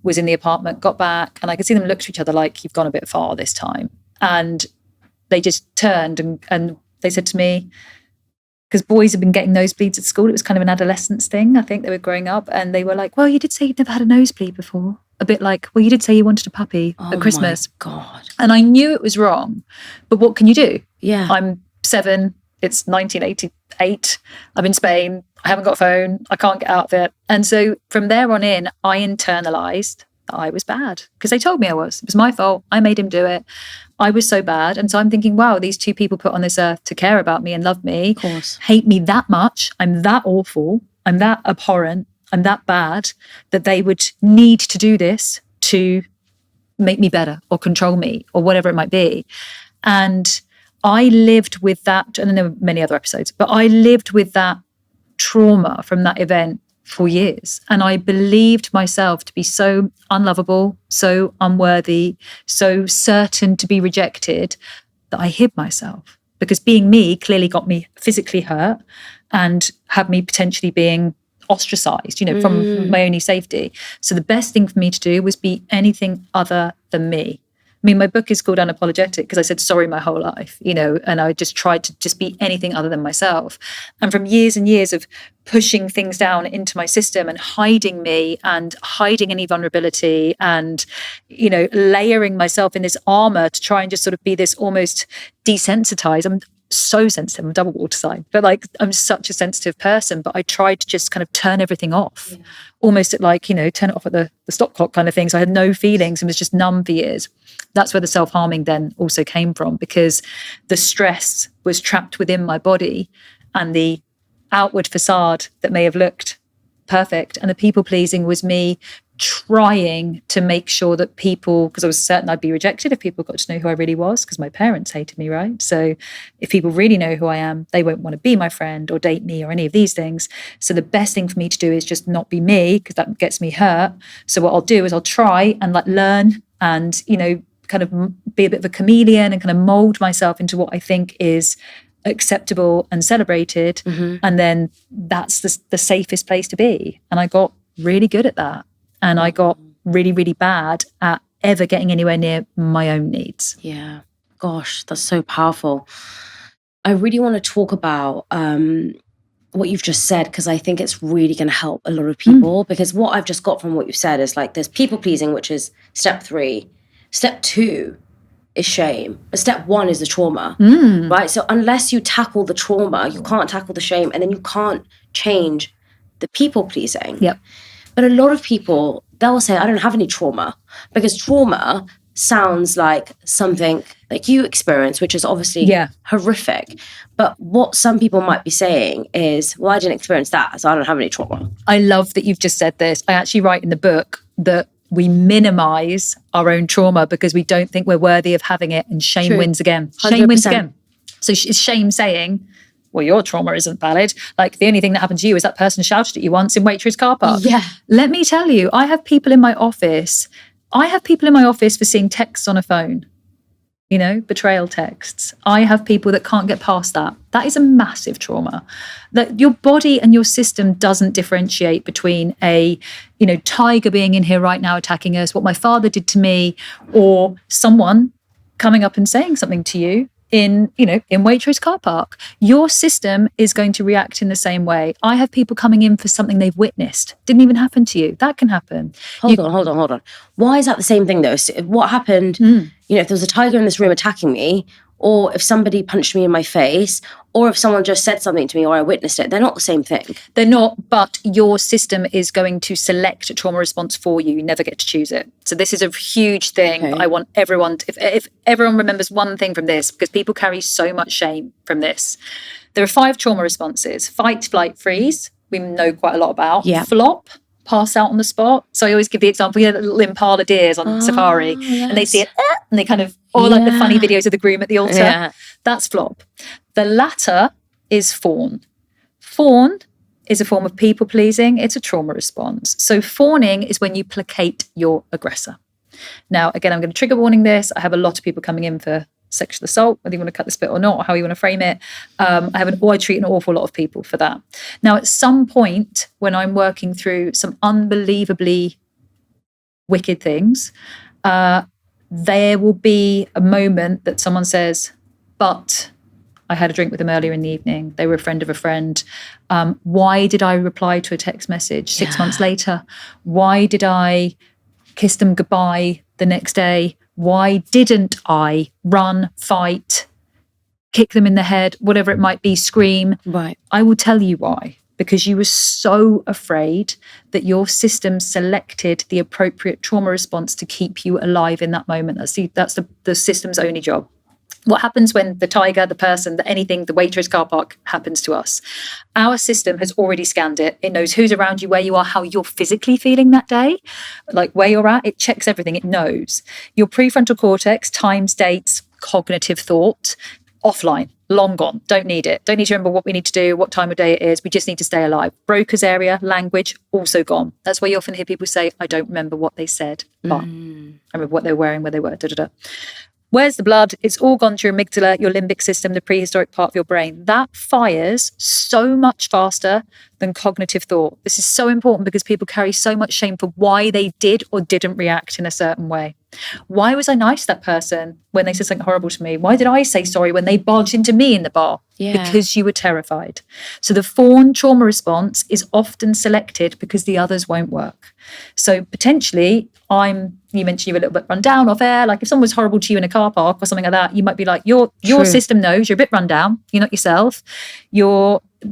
was in the apartment, got back and I could see them look to each other like, you've gone a bit far this time. And they just turned and they said to me, because boys have been getting nosebleeds at school, it was kind of an adolescence thing, I think they were growing up, and they were like, well, you did say you'd never had a nosebleed before. A bit like, well, you did say you wanted a puppy at Christmas. Oh my God. And I knew it was wrong, but what can you do? Yeah. I'm 7, it's 1988, I'm in Spain, I haven't got a phone, I can't get out of it. And so from there on in, I internalized that I was bad because they told me I was. It was my fault. I made him do it. I was so bad. And so I'm thinking, wow, these 2 people put on this earth to care about me and love me, of course, hate me that much. I'm that awful. I'm that abhorrent. I'm that bad that they would need to do this to make me better or control me or whatever it might be. And I lived with that. And then there were many other episodes, but I lived with that trauma from that event for years. And I believed myself to be so unlovable, so unworthy, so certain to be rejected that I hid myself. Because being me clearly got me physically hurt and had me potentially being ostracized, from my only safety. So the best thing for me to do was be anything other than me. My book is called Unapologetic because I said sorry my whole life, and I just tried to just be anything other than myself. And from years and years of pushing things down into my system and hiding me and hiding any vulnerability and, layering myself in this armor to try and just sort of be this almost desensitized. so sensitive. I'm a double water sign, but like I'm such a sensitive person, but I tried to just kind of turn everything off, almost at like, turn it off at the stop clock kind of thing. So I had no feelings and was just numb for years. That's where the self-harming then also came from, because the stress was trapped within my body, and the outward facade that may have looked perfect and the people pleasing was me trying to make sure that people, because I was certain I'd be rejected if people got to know who I really was, because my parents hated me, right? So if people really know who I am, they won't want to be my friend or date me or any of these things. So the best thing for me to do is just not be me, because that gets me hurt. So what I'll do is I'll try and like learn and, kind of be a bit of a chameleon and kind of mold myself into what I think is acceptable and celebrated. And then that's the safest place to be. And I got really good at that. And I got really, really bad at ever getting anywhere near my own needs. Yeah. Gosh, that's so powerful. I really want to talk about what you've just said, because I think it's really going to help a lot of people. Because what I've just got from what you've said is like there's people pleasing, which is step 3. Step 2 is shame. But step 1 is the trauma, right? So unless you tackle the trauma, you can't tackle the shame, and then you can't change the people pleasing. Yep. But a lot of people, they'll say, I don't have any trauma, because trauma sounds like something like you experience, which is obviously horrific. But what some people might be saying is, well, I didn't experience that, so I don't have any trauma. I love that you've just said this. I actually write in the book that we minimize our own trauma because we don't think we're worthy of having it, and shame wins again. 100%. Shame wins again. So is shame saying, well, your trauma isn't valid. Like the only thing that happened to you is that person shouted at you once in Waitrose car park. Yeah. Let me tell you, I have people in my office for seeing texts on a phone, betrayal texts. I have people that can't get past that. That is a massive trauma. That your body and your system doesn't differentiate between a, tiger being in here right now attacking us, what my father did to me, or someone coming up and saying something to you in Waitrose car park. Your system is going to react in the same way. I have people coming in for something they've witnessed. Didn't even happen to you. That can happen. Hold on. Why is that the same thing though? So what happened, if there was a tiger in this room attacking me, or if somebody punched me in my face, or if someone just said something to me or I witnessed it, they're not the same thing. They're not, but your system is going to select a trauma response for you. You never get to choose it. So this is a huge thing. Okay. I want everyone, if everyone remembers one thing from this, because people carry so much shame from this. There are 5 trauma responses: fight, flight, freeze. We know quite a lot about. Yeah. Flop, pass out on the spot. So I always give the example, little impala deers on safari, yes. And they see it and they kind of, or like the funny videos of the groom at the altar. Yeah. That's flop. The latter is fawn. Fawn is a form of people pleasing. It's a trauma response. So fawning is when you placate your aggressor. Now, again, I'm going to trigger warning this. I have a lot of people coming in for sexual assault, whether you want to cut this bit or not, or how you want to frame it. I treat an awful lot of people for that. Now, at some point when I'm working through some unbelievably wicked things, there will be a moment that someone says, but I had a drink with them earlier in the evening. They were a friend of a friend. Why did I reply to a text message 6 months later? Why did I kiss them goodbye the next day? Why didn't I run, fight, kick them in the head, whatever it might be, scream? Right. I will tell you why. Because you were so afraid that your system selected the appropriate trauma response to keep you alive in that moment. That's the system's only job. What happens when the tiger, the person, the anything, the Waitrose car park happens to us? Our system has already scanned it. It knows who's around you, where you are, how you're physically feeling that day, like where you're at. It checks everything. It knows. Your prefrontal cortex, times, dates, cognitive thought, offline, long gone. Don't need it. Don't need to remember what we need to do, what time of day it is. We just need to stay alive. Broca's area, language, also gone. That's why you often hear people say, I don't remember what they said, but I remember what they were wearing, where they were, da-da-da. Where's the blood? It's all gone to your amygdala, your limbic system, the prehistoric part of your brain. That fires so much faster than cognitive thought. This is so important because people carry so much shame for why they did or didn't react in a certain way. Why was I nice to that person when they said something horrible to me? Why did I say sorry when they barged into me in the bar? Because you were terrified. So the fawn trauma response is often selected because the others won't work. So potentially, you mentioned you were a little bit run down off air. Like if someone was horrible to you in a car park or something like that, you might be like, your system knows you're a bit run down. You're not yourself.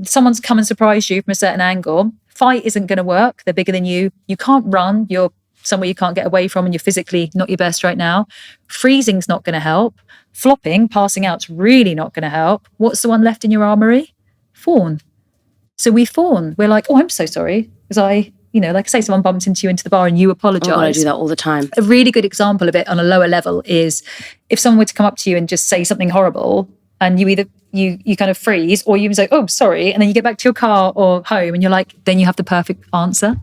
Someone's come and surprised you from a certain angle. Fight isn't going to work. They're bigger than you. You can't run. You're somewhere you can't get away from and you're physically not your best right now. Freezing's not going to help. Flopping, passing out's really not going to help. What's the one left in your armory? Fawn. So we fawn. We're like, oh, I'm so sorry. Because like I say, someone bumped into you into the bar and you apologise. Oh, I do that all the time. A really good example of it on a lower level is if someone were to come up to you and just say something horrible and you either you kind of freeze or you say, oh, sorry. And then you get back to your car or home and you're like, then you have the perfect answer.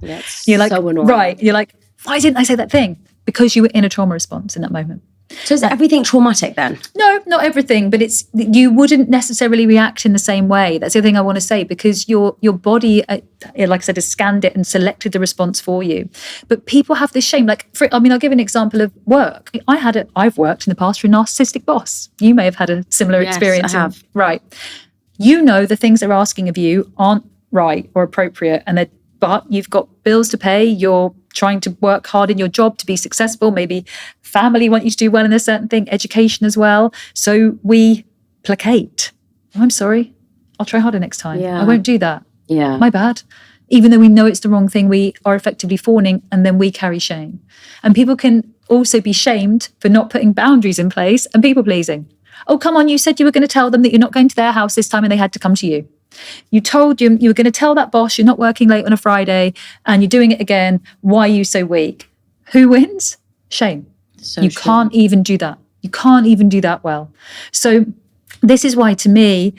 You're like, so annoying. Right. You're like, why didn't I say that thing? Because you were in a trauma response in that moment. So is everything traumatic then? No, not everything, but you wouldn't necessarily react in the same way. That's the other thing I want to say, because your body, like I said, has scanned it and selected the response for you. But people have this shame. I'll give an example of work. I've worked in the past for a narcissistic boss. You may have had a similar experience. I have. Right. You know the things they're asking of you aren't right or appropriate, but you've got bills to pay. You're trying to work hard in your job to be successful. Maybe family want you to do well in a certain thing, education as well. So we placate. Oh, I'm sorry. I'll try harder next time. I won't do that. Yeah. My bad. Even though we know it's the wrong thing, we are effectively fawning and then we carry shame. And people can also be shamed for not putting boundaries in place and people pleasing. Oh, come on, you said you were going to tell them that you're not going to their house this time and they had to come to you. You told you were going to tell that boss you're not working late on a Friday and you're doing it again. Why are you so weak? Who wins? Shame. You can't even do that. You can't even do that well. So this is why, to me,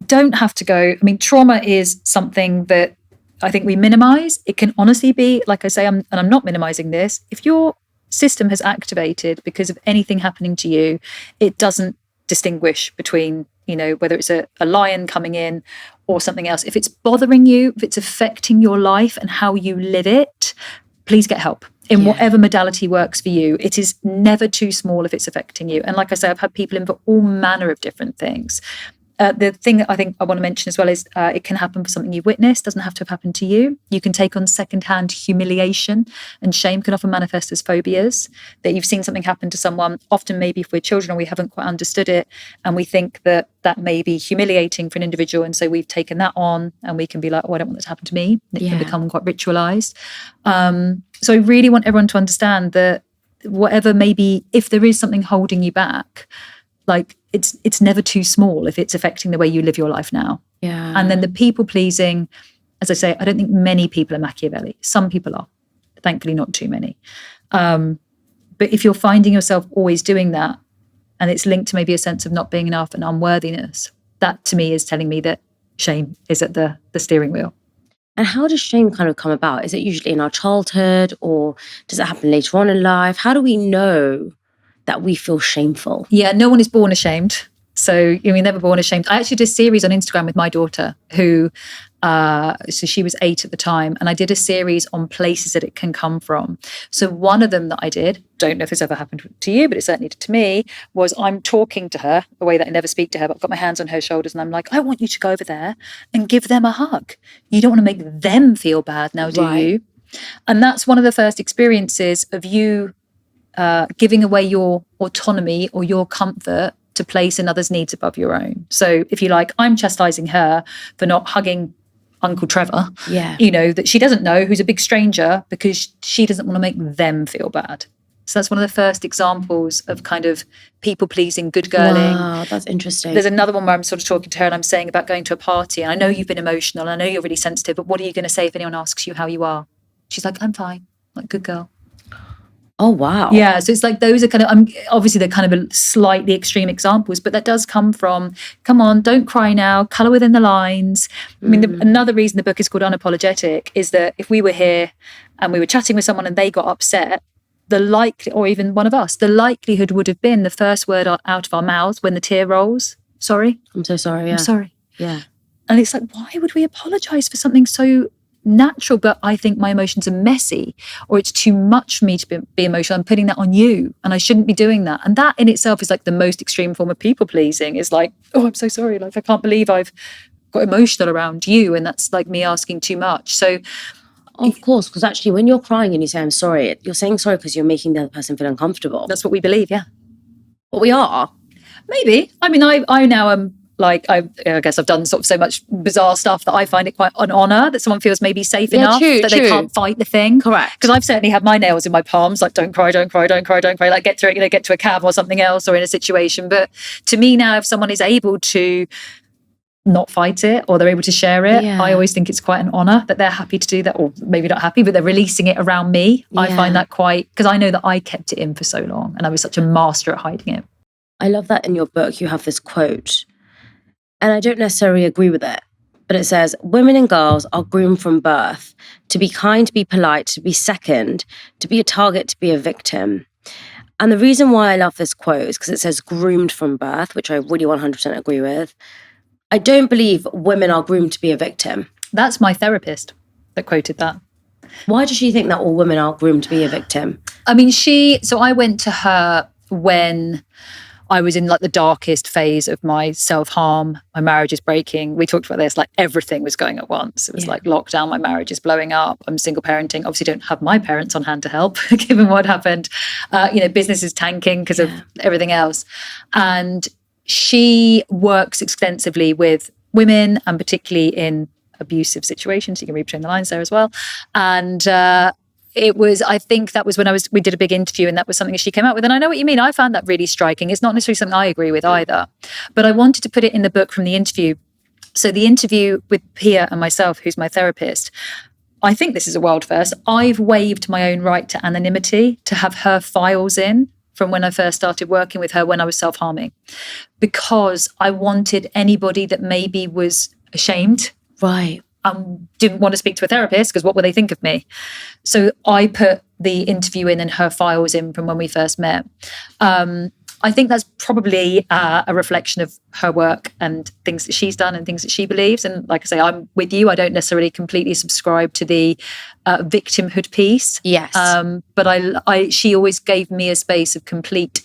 don't have to go. I mean, trauma is something that I think we minimize. It can honestly be, like I say, I'm not minimizing this. If your system has activated because of anything happening to you, it doesn't distinguish between whether it's a lion coming in or something else. If it's bothering you, if it's affecting your life and how you live it, please get help in whatever modality works for you. It is never too small if it's affecting you. And like I say, I've had people in for all manner of different things. The thing that I think I want to mention as well is it can happen for something you've witnessed. Doesn't have to have happened to you. You can take on secondhand humiliation, and shame can often manifest as phobias, that you've seen something happen to someone, often maybe if we're children and we haven't quite understood it, and we think that may be humiliating for an individual, and so we've taken that on and we can be like, oh, I don't want that to happen to me. It can become quite ritualized. So I really want everyone to understand that whatever, maybe if there is something holding you back, like it's never too small if it's affecting the way you live your life now. Yeah. And then the people pleasing, as I say, I don't think many people are Machiavelli. Some people are, thankfully not too many. But if you're finding yourself always doing that, and it's linked to maybe a sense of not being enough and unworthiness, that to me is telling me that shame is at the steering wheel. And how does shame kind of come about? Is it usually in our childhood, or does it happen later on in life? How do we know that we feel shameful? Yeah, no one is born ashamed. So you're never born ashamed. I actually did a series on Instagram with my daughter who, so she was 8 at the time, and I did a series on places that it can come from. So one of them that I did, don't know if this ever happened to you, but it certainly did to me, was I'm talking to her the way that I never speak to her, but I've got my hands on her shoulders and I'm like, I want you to go over there and give them a hug. You don't want to make them feel bad now, do you? And that's one of the first experiences of you giving away your autonomy or your comfort to place another's needs above your own. So if you like, I'm chastising her for not hugging Uncle Trevor, that she doesn't know, who's a big stranger, because she doesn't want to make them feel bad. So that's one of the first examples of kind of people pleasing, good girling. Wow, that's interesting. There's another one where I'm sort of talking to her and I'm saying about going to a party, and I know you've been emotional, and I know you're really sensitive, but what are you going to say if anyone asks you how you are? She's like, I'm fine, like, good girl. Oh, wow. Yeah. So it's like, those are kind of, obviously they're kind of a slightly extreme examples, but that does come from, come on, don't cry now, colour within the lines. I mean, another reason the book is called Unapologetic is that if we were here and we were chatting with someone and they got upset, or even one of us, the likelihood would have been the first word out of our mouths when the tear rolls. Sorry. I'm so sorry. Yeah. I'm sorry. Yeah. And it's like, why would we apologize for something so natural? But I think my emotions are messy, or it's too much for me to be emotional. I'm putting that on you, and I shouldn't be doing that. And that in itself is like the most extreme form of people pleasing. Is like, oh, I'm so sorry. Like, I can't believe I've got emotional around you. And that's like me asking too much. So, of course, because actually when you're crying and you say, I'm sorry, you're saying sorry because you're making the other person feel uncomfortable. That's what we believe, yeah. But we are. Maybe. I mean, I now am like, I guess I've done sort of so much bizarre stuff that I find it quite an honour that someone feels maybe safe enough that they can't fight the thing. Correct. Because I've certainly had my nails in my palms, like, don't cry, don't cry, don't cry, don't cry. Like, get through it, get to a cab or something else, or in a situation. But to me now, if someone is able to not fight it, or they're able to share it, I always think it's quite an honour that they're happy to do that, or maybe not happy, but they're releasing it around me. I find that quite, because I know that I kept it in for so long and I was such a master at hiding it. I love that in your book you have this quote, and I don't necessarily agree with it, but it says, women and girls are groomed from birth to be kind, to be polite, to be second, to be a target, to be a victim. And the reason why I love this quote is because it says groomed from birth, which I really 100% agree with. I don't believe women are groomed to be a victim. That's my therapist that quoted that. Why does she think that all women are groomed to be a victim? I mean, so I went to her when I was in like the darkest phase of my self-harm. My marriage is breaking. We talked about this, like everything was going at once. It was like lockdown, my marriage is blowing up. I'm single parenting. Obviously don't have my parents on hand to help given what happened. Business is tanking because of everything else. And she works extensively with women, and particularly in abusive situations. You can read between the lines there as well. And I think that was when we did a big interview, and that was something that she came out with. And I know what you mean. I found that really striking. It's not necessarily something I agree with either, but I wanted to put it in the book from the interview. So the interview with Pia and myself, who's my therapist, I think this is a world first. I've waived my own right to anonymity to have her files in from when I first started working with her when I was self-harming, because I wanted anybody that maybe was ashamed. Right. Didn't want to speak to a therapist because what would they think of me? So I put the interview in and her files in from when we first met. I think that's probably a reflection of her work and things that she's done and things that she believes. And like I say, I'm with you. I don't necessarily completely subscribe to the victimhood piece. Yes. But she always gave me a space of complete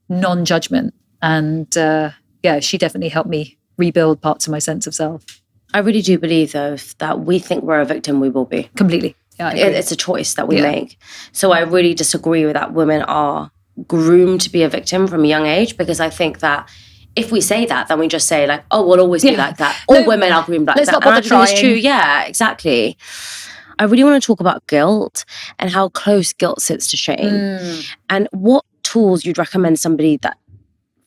non-judgment. And she definitely helped me rebuild parts of my sense of self. I really do believe, though, that we think we're a victim, we will be. Completely. Yeah, it's a choice that we make. So I really disagree with that women are groomed to be a victim from a young age, because I think that if we say that, then we just say like, oh, we'll always be like that. All women are groomed like that. Not bother trying. It's true. Yeah, exactly. I really want to talk about guilt and how close guilt sits to shame, and what tools you'd recommend somebody that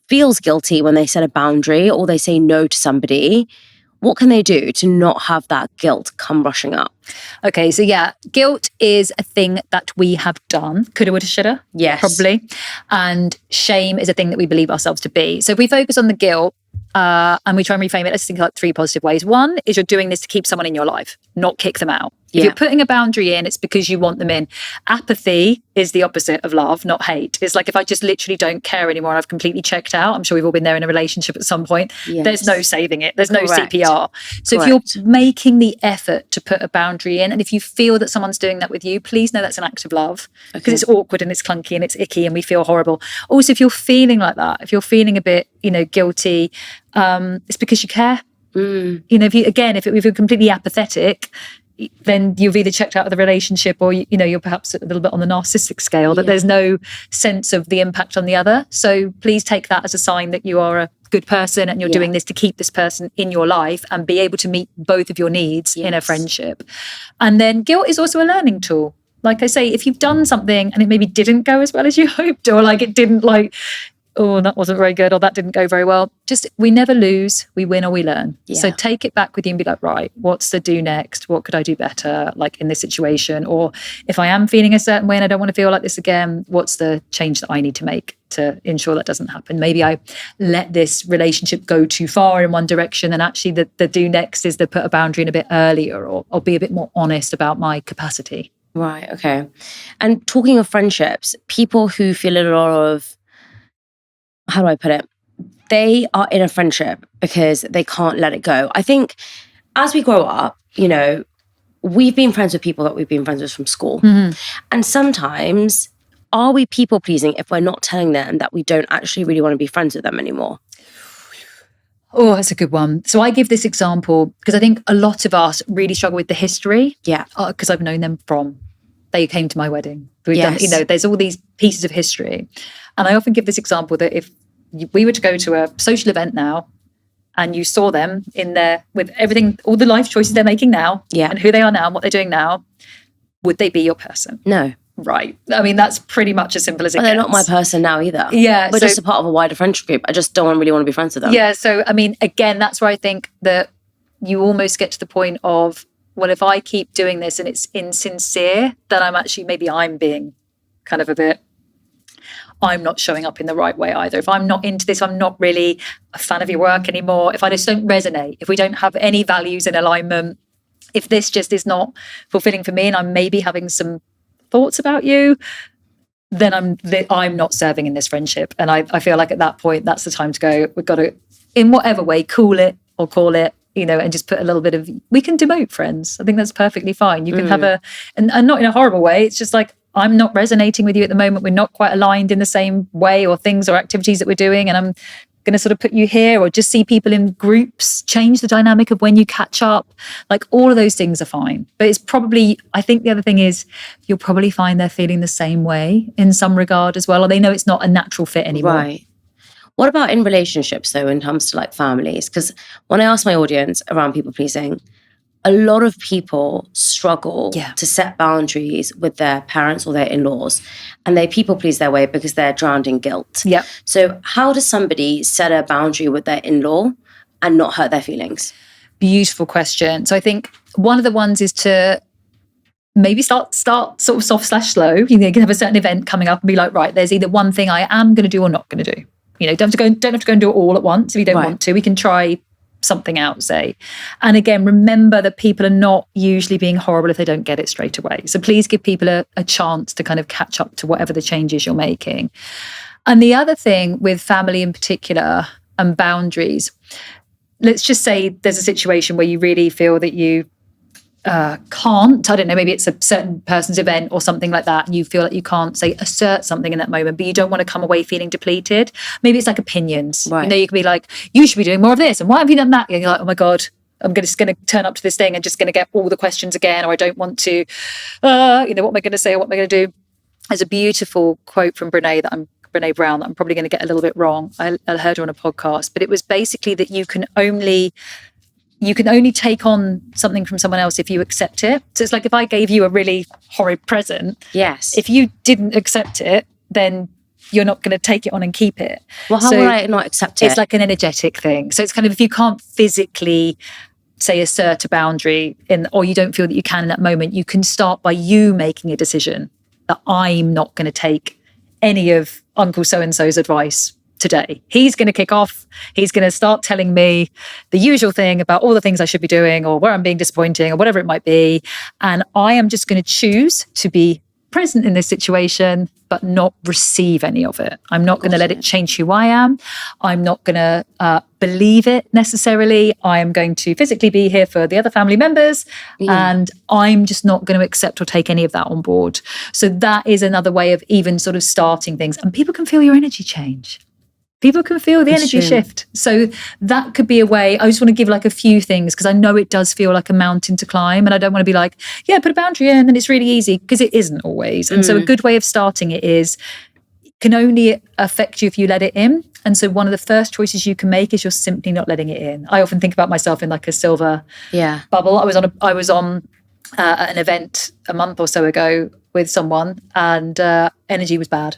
feels guilty when they set a boundary or they say no to somebody. What can they do to not have that guilt come rushing up? Okay, so guilt is a thing that we have done. Coulda, woulda, shoulda. Yes. Probably. And shame is a thing that we believe ourselves to be. So if we focus on the guilt and we try and reframe it, let's think like 3 positive ways. One is you're doing this to keep someone in your life, not kick them out. If you're putting a boundary in, it's because you want them in. Apathy is the opposite of love, not hate. It's like if I just literally don't care anymore and I've completely checked out. I'm sure we've all been there in a relationship at some point. Yes. There's no saving it. There's no CPR. So if you're making the effort to put a boundary in, and if you feel that someone's doing that with you, please know that's an act of love, because it's awkward and it's clunky and it's icky and we feel horrible. Also, if you're feeling like that, if you're feeling a bit, guilty, it's because you care. If you're completely apathetic, then you've either checked out of the relationship or, you're perhaps a little bit on the narcissistic scale, that there's no sense of the impact on the other. So please take that as a sign that you are a good person and you're doing this to keep this person in your life and be able to meet both of your needs in a friendship. And then guilt is also a learning tool. Like I say, if you've done something and it maybe didn't go as well as you hoped, or like it didn't oh, that wasn't very good, or that didn't go very well. We never lose, we win or we learn. Yeah. So take it back with you and be like, right, what's the do next? What could I do better, like in this situation? Or if I am feeling a certain way and I don't want to feel like this again, what's the change that I need to make to ensure that doesn't happen? Maybe I let this relationship go too far in one direction, and actually the do next is to put a boundary in a bit earlier, or be a bit more honest about my capacity. Right, okay. And talking of friendships, people who feel a lot of, how do I put it? they are in a friendship because they can't let it go. I think as we grow up, we've been friends with people that we've been friends with from school. Mm-hmm. And sometimes, are we people pleasing if we're not telling them that we don't actually really want to be friends with them anymore? Oh, that's a good one. So I give this example because I think a lot of us really struggle with the history. Yeah. Because I've known them they came to my wedding. We've Yes. done, there's all these pieces of history. And I often give this example that if we were to go to a social event now and you saw them in there with everything, all the life choices they're making now, Yeah. and who they are now and what they're doing now, would they be your person? No. Right. I mean, that's pretty much as simple as it But gets. they're not my person now either. Yeah. We're just a part of a wider friendship group. I just don't really want to be friends with them. Yeah. So, I mean, again, that's where I think that you almost get to the point of, well, if I keep doing this and it's insincere, then maybe I'm being kind of I'm not showing up in the right way either. If I'm not into this, I'm not really a fan of your work anymore. If I just don't resonate, if we don't have any values in alignment, if this just is not fulfilling for me and I'm maybe having some thoughts about you, then I'm not serving in this friendship. And I feel like at that point, that's the time to go. We've got to, in whatever way, cool it or call it, and just put a little bit of, we can demote friends. I think that's perfectly fine. You can have and not in a horrible way. It's just like, I'm not resonating with you at the moment. We're not quite aligned in the same way or things or activities that we're doing. And I'm going to sort of put you here, or just see people in groups, change the dynamic of when you catch up. Like, all of those things are fine. But it's probably, I think the other thing is, you'll probably find they're feeling the same way in some regard as well, or they know it's not a natural fit anymore. Right. What about in relationships though, in terms to like families? Because when I ask my audience around people pleasing, a lot of people struggle to set boundaries with their parents or their in-laws, and they people please their way because they're drowned in guilt. Yeah. So how does somebody set a boundary with their in-law and not hurt their feelings? Beautiful question. So I think one of the ones is to maybe start sort of soft/slow. You can have a certain event coming up and be like, right, there's either one thing I am going to do or not going to do. Don't have to go and do it all at once if you don't want to. We can try something out, say. And again, remember that people are not usually being horrible if they don't get it straight away. So please give people a chance to kind of catch up to whatever the changes you're making. And the other thing with family in particular and boundaries, let's just say there's a situation where you really feel that you can't, I don't know, maybe it's a certain person's event or something like that, and you feel like you can't, say, assert something in that moment, but you don't want to come away feeling depleted. Maybe it's like opinions. Right. You can be like, you should be doing more of this, and why have you done that? And you're like, oh my God, I'm just going to turn up to this thing and just going to get all the questions again, or I don't want to, what am I going to say, or what am I going to do? There's a beautiful quote from Brene Brown that I'm probably going to get a little bit wrong. I heard her on a podcast, but it was basically that you can only take on something from someone else if you accept it. So it's like, if I gave you a really horrid present, yes, if you didn't accept it, then you're not going to take it on and keep it. Well, how would I not accept it? It's like an energetic thing. So it's kind of, if you can't physically, say, assert a boundary or you don't feel that you can in that moment, you can start by you making a decision that I'm not going to take any of Uncle so-and-so's advice today. He's going to kick off. He's going to start telling me the usual thing about all the things I should be doing, or where I'm being disappointing, or whatever it might be. And I am just going to choose to be present in this situation, but not receive any of it. I'm not going to let it change who I am. I'm not going to believe it necessarily. I am going to physically be here for the other family members, and I'm just not going to accept or take any of that on board. So that is another way of even sort of starting things. And people can feel your energy change. People can feel the energy shift. So that could be a way. I just want to give like a few things, because I know it does feel like a mountain to climb. And I don't want to be like, yeah, put a boundary in and it's really easy, because it isn't always. And so a good way of starting it is, it can only affect you if you let it in. And so one of the first choices you can make is you're simply not letting it in. I often think about myself in like a silver bubble. I was on an event a month or so ago with someone, and energy was bad.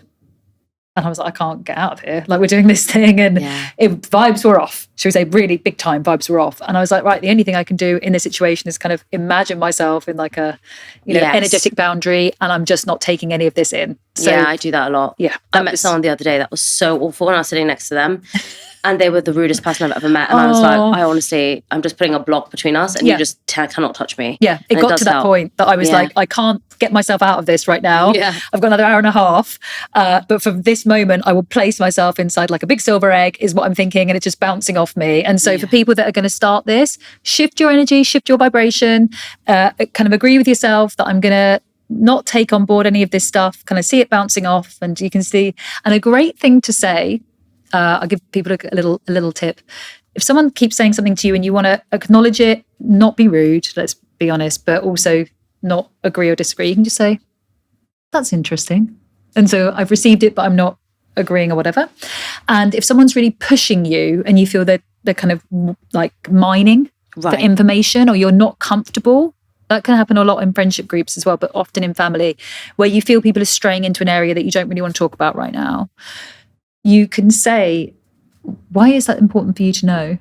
And I was like, I can't get out of here. Like, we're doing this thing, and vibes were off. Should we say, really big time vibes were off. And I was like, right, the only thing I can do in this situation is kind of imagine myself in like a, energetic boundary, and I'm just not taking any of this in. So, I do that a lot. Yeah. I met someone the other day that was so awful when I was sitting next to them. And they were the rudest person I've ever met. And I was like, I'm just putting a block between us, and you just cannot touch me. Yeah, it got to that point that I was like, I can't get myself out of this right now. Yeah. I've got another hour and a half. But from this moment, I will place myself inside like a big silver egg is what I'm thinking. And it's just bouncing off me. And so for people that are going to start this, shift your energy, shift your vibration, kind of agree with yourself that I'm going to not take on board any of this stuff, kind of see it bouncing off. And you can see, and a great thing to say, I'll give people a little tip. If someone keeps saying something to you and you want to acknowledge it, not be rude, let's be honest, but also not agree or disagree, you can just say, that's interesting. And so I've received it, but I'm not agreeing or whatever. And if someone's really pushing you and you feel that they're kind of like mining for information, or you're not comfortable, that can happen a lot in friendship groups as well, but often in family, where you feel people are straying into an area that you don't really want to talk about right now. You can say, why is that important for you to know?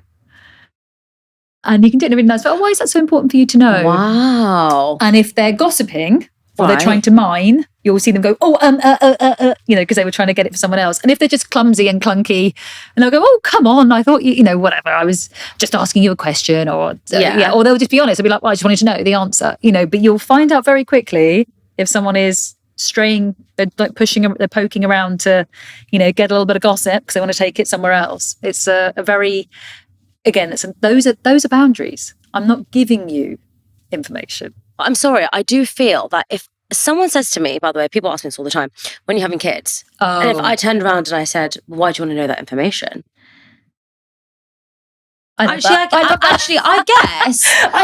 And you can do it in a really nice way. Oh, why is that so important for you to know? Wow. And if they're gossiping or they're trying to mine, you'll see them go, because they were trying to get it for someone else. And if they're just clumsy and clunky, and they'll go, oh, come on, I thought whatever, I was just asking you a question, or or they'll just be honest. They'll be like, well, I just wanted to know the answer, but you'll find out very quickly if someone is straying, they're like they're poking around to, get a little bit of gossip because they want to take it somewhere else. It's a very, again, those are boundaries. I'm not giving you information. I'm sorry, I do feel that if someone says to me, by the way, people ask me this all the time, when you're having kids, and if I turned around and I said, why do you want to know that information? I guess I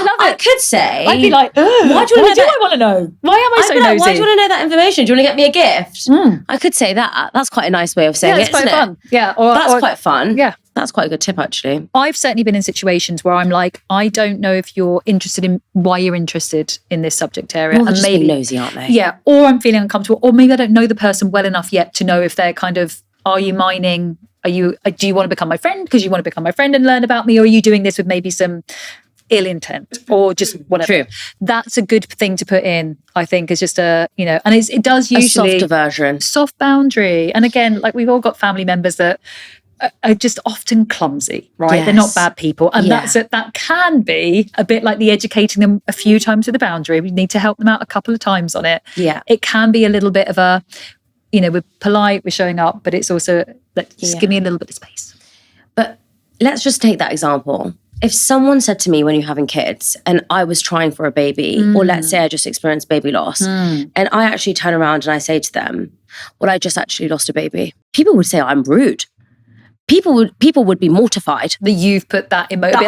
love it. I could say, I'd be like, why do I want to know? Why am I so nosy? Why do you want to know that information? Do you want to get me a gift? I could say that. That's quite a nice way of saying it's quite fun. Yeah, that's quite fun. Yeah, that's quite a good tip, actually. I've certainly been in situations where I'm like, I don't know if you're interested in why you're interested in this subject area, and maybe nosy, aren't they? Yeah, or I'm feeling uncomfortable, or maybe I don't know the person well enough yet to know if they're kind of, are you mining? Do you want to become my friend because you want to become my friend and learn about me? Or are you doing this with maybe some ill intent or just whatever? True. That's a good thing to put in, I think, is just and it does usually... A soft diversion. Soft boundary. And again, like we've all got family members that are just often clumsy, right? Yes. They're not bad people. And that can be a bit like the educating them a few times with the boundary. We need to help them out a couple of times on it. Yeah. It can be a little bit of a, we're polite, we're showing up, but it's also, just give me a little bit of space. But let's just take that example. If someone said to me when you're having kids and I was trying for a baby, or let's say I just experienced baby loss, and I actually turn around and I say to them, well, I just actually lost a baby. People would say I'm rude. People would be mortified. That you've put that emotion,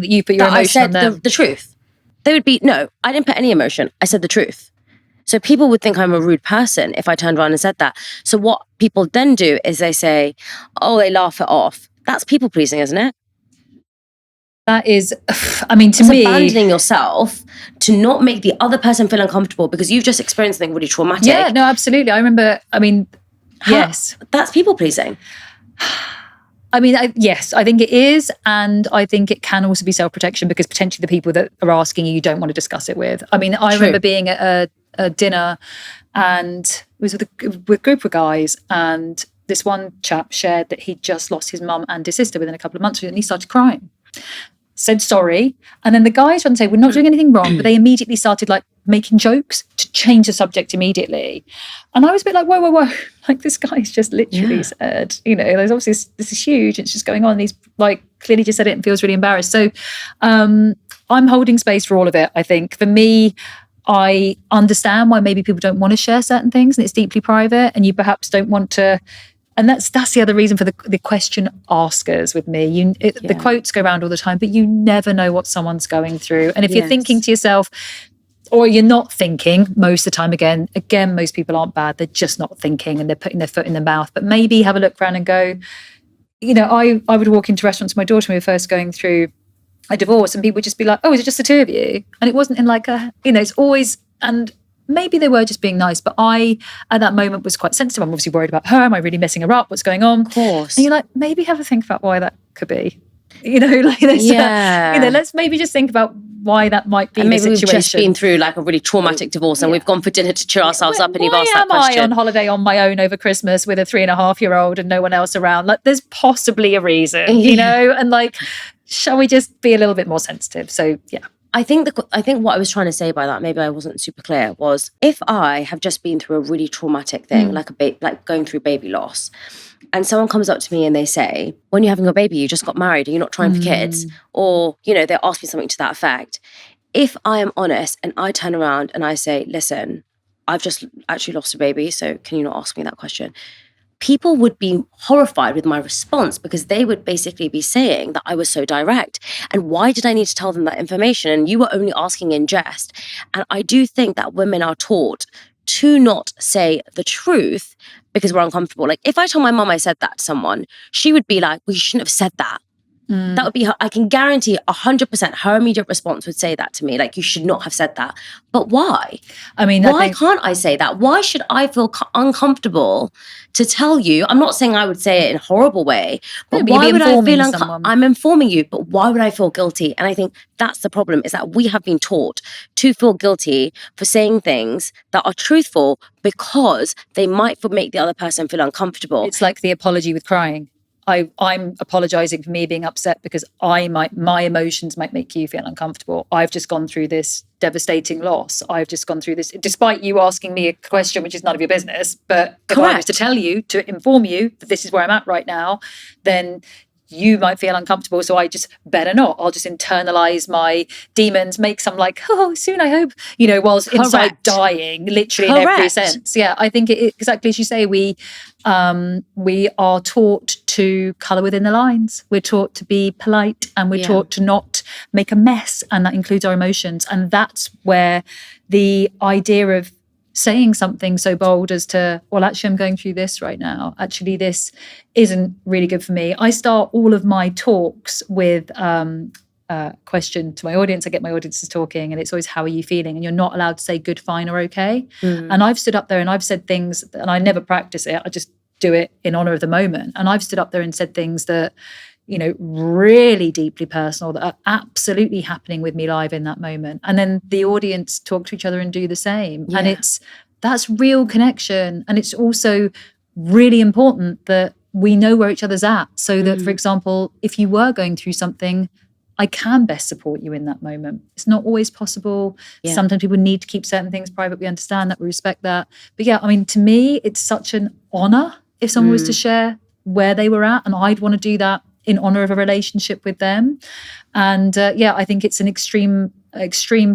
that you put your emotion on them. The truth. They would be, no, I didn't put any emotion. I said the truth. So people would think I'm a rude person if I turned around and said that. So what people then do is they say, oh, they laugh it off. That's people pleasing, isn't it? That is, to me... It's abandoning yourself to not make the other person feel uncomfortable because you've just experienced something really traumatic. Yeah, no, absolutely. I remember, yes. That's people pleasing. Yes, I think it is. And I think it can also be self-protection because potentially the people that are asking you don't want to discuss it with. I remember being at a dinner and it was with a group of guys, and this one chap shared that he'd just lost his mum and his sister within a couple of months, and he started crying. Said sorry. And then the guys tried to say, we're not doing anything wrong, but they immediately started like making jokes to change the subject immediately. And I was a bit like, whoa. Like this guy's just literally said, there's obviously this is huge. It's just going on. And he's like clearly just said it and feels really embarrassed. So I'm holding space for all of it. I think for me, I understand why maybe people don't want to share certain things and it's deeply private and you perhaps don't want to. And that's the other reason for the question askers with me. The quotes go around all the time, but you never know what someone's going through. And if you're thinking to yourself, or you're not thinking most of the time, again, most people aren't bad. They're just not thinking and they're putting their foot in their mouth. But maybe have a look around and go, I would walk into restaurants with my daughter when we were first going through a divorce and people would just be like, oh, is it just the two of you? And it wasn't in like it's always, and maybe they were just being nice, but I, at that moment, was quite sensitive. I'm obviously worried about her. Am I really messing her up? What's going on? Of course. And you're like, maybe have a think about why that could be. Let's maybe just think about why that might be. And maybe the situation. We've just been through like a really traumatic divorce and we've gone for dinner to cheer ourselves up and you've asked that question. Why am I on holiday on my own over Christmas with a 3.5-year-old and no one else around? Like there's possibly a reason, and like, shall we just be a little bit more sensitive? So yeah. I think what I was trying to say by that, maybe I wasn't super clear, was if I have just been through a really traumatic thing, like going through baby loss, and someone comes up to me and they say, when you're having a baby, you just got married, are you not trying for kids? Or, they ask me something to that effect. If I am honest and I turn around and I say, listen, I've just actually lost a baby, so can you not ask me that question? People would be horrified with my response because they would basically be saying that I was so direct. And why did I need to tell them that information? And you were only asking in jest. And I do think that women are taught to not say the truth because we're uncomfortable. Like if I told my mum I said that to someone, she would be like, well, you shouldn't have said that. That would be her. I can guarantee 100% her immediate response would say that to me, like, you should not have said that. But why? I mean, why can't I say that? Why should I feel uncomfortable to tell you? I'm not saying I would say it in a horrible way, but why would I feel uncomfortable? I'm informing you, but why would I feel guilty? And I think that's the problem, is that we have been taught to feel guilty for saying things that are truthful because they might make the other person feel uncomfortable. It's like the apology with crying. I'm apologizing for me being upset because my emotions might make you feel uncomfortable. I've just gone through this devastating loss. I've just gone through this, despite you asking me a question which is none of your business. But if I was to tell you, to inform you that this is where I'm at right now, then you might feel uncomfortable. So I just better not. I'll just internalize my demons, make some like, oh, soon I hope, whilst inside dying, literally in every sense. Yeah, I think exactly as you say, we are taught to colour within the lines. We're taught to be polite and we're taught to not make a mess. And that includes our emotions. And that's where the idea of saying something so bold as to, well, actually, I'm going through this right now. Actually, this isn't really good for me. I start all of my talks with a question to my audience. I get my audiences talking and it's always, how are you feeling? And you're not allowed to say good, fine, or okay. And I've stood up there and I've said things, and I never practice it. I just do it in honor of the moment. And I've stood up there and said things that, really deeply personal, that are absolutely happening with me live in that moment. And then the audience talk to each other and do the same. Yeah. And that's real connection. And it's also really important that we know where each other's at. So that, for example, if you were going through something, I can best support you in that moment. It's not always possible. Yeah. Sometimes people need to keep certain things private. We understand that, we respect that. But yeah, I mean, to me, it's such an honor if someone was to share where they were at, and I'd want to do that in honor of a relationship with them. And I think it's an extreme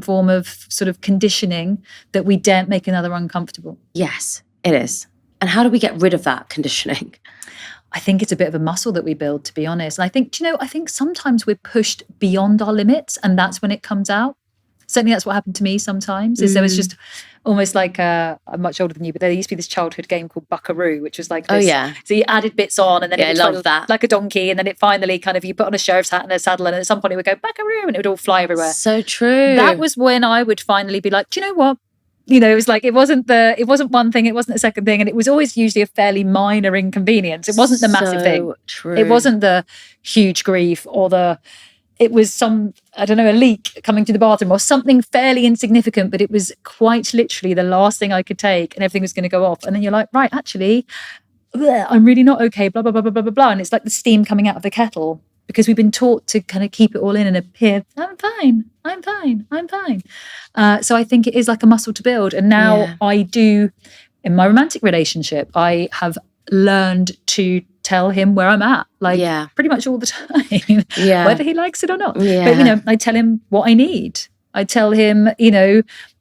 form of sort of conditioning that we daren't make another uncomfortable. Yes, it is. And how do we get rid of that conditioning? I think it's a bit of a muscle that we build, to be honest. And I think sometimes we're pushed beyond our limits, and that's when it comes out. Certainly that's what happened to me sometimes, is there was just almost like, I'm much older than you, but there used to be this childhood game called Buckaroo, which was like this. Oh, yeah. So you added bits on and then it would that. Like a donkey, and then it finally kind of, you put on a sheriff's hat and a saddle, and at some point it would go Buckaroo and it would all fly everywhere. So true. That was when I would finally be like, do you know what? It was like, it wasn't one thing, it wasn't a second thing, and it was always usually a fairly minor inconvenience. It wasn't the massive thing. True. It wasn't the huge grief it was a leak coming to the bathroom or something fairly insignificant, but it was quite literally the last thing I could take and everything was going to go off. And then you're like, right, actually, I'm really not okay, blah, blah, blah, blah, blah, blah, blah. And it's like the steam coming out of the kettle, because we've been taught to kind of keep it all in and appear, I'm fine. So I think it is like a muscle to build. And now I do, in my romantic relationship, I have learned to tell him where I'm at, pretty much all the time, whether he likes it or not. But, I tell him what I need. I tell him,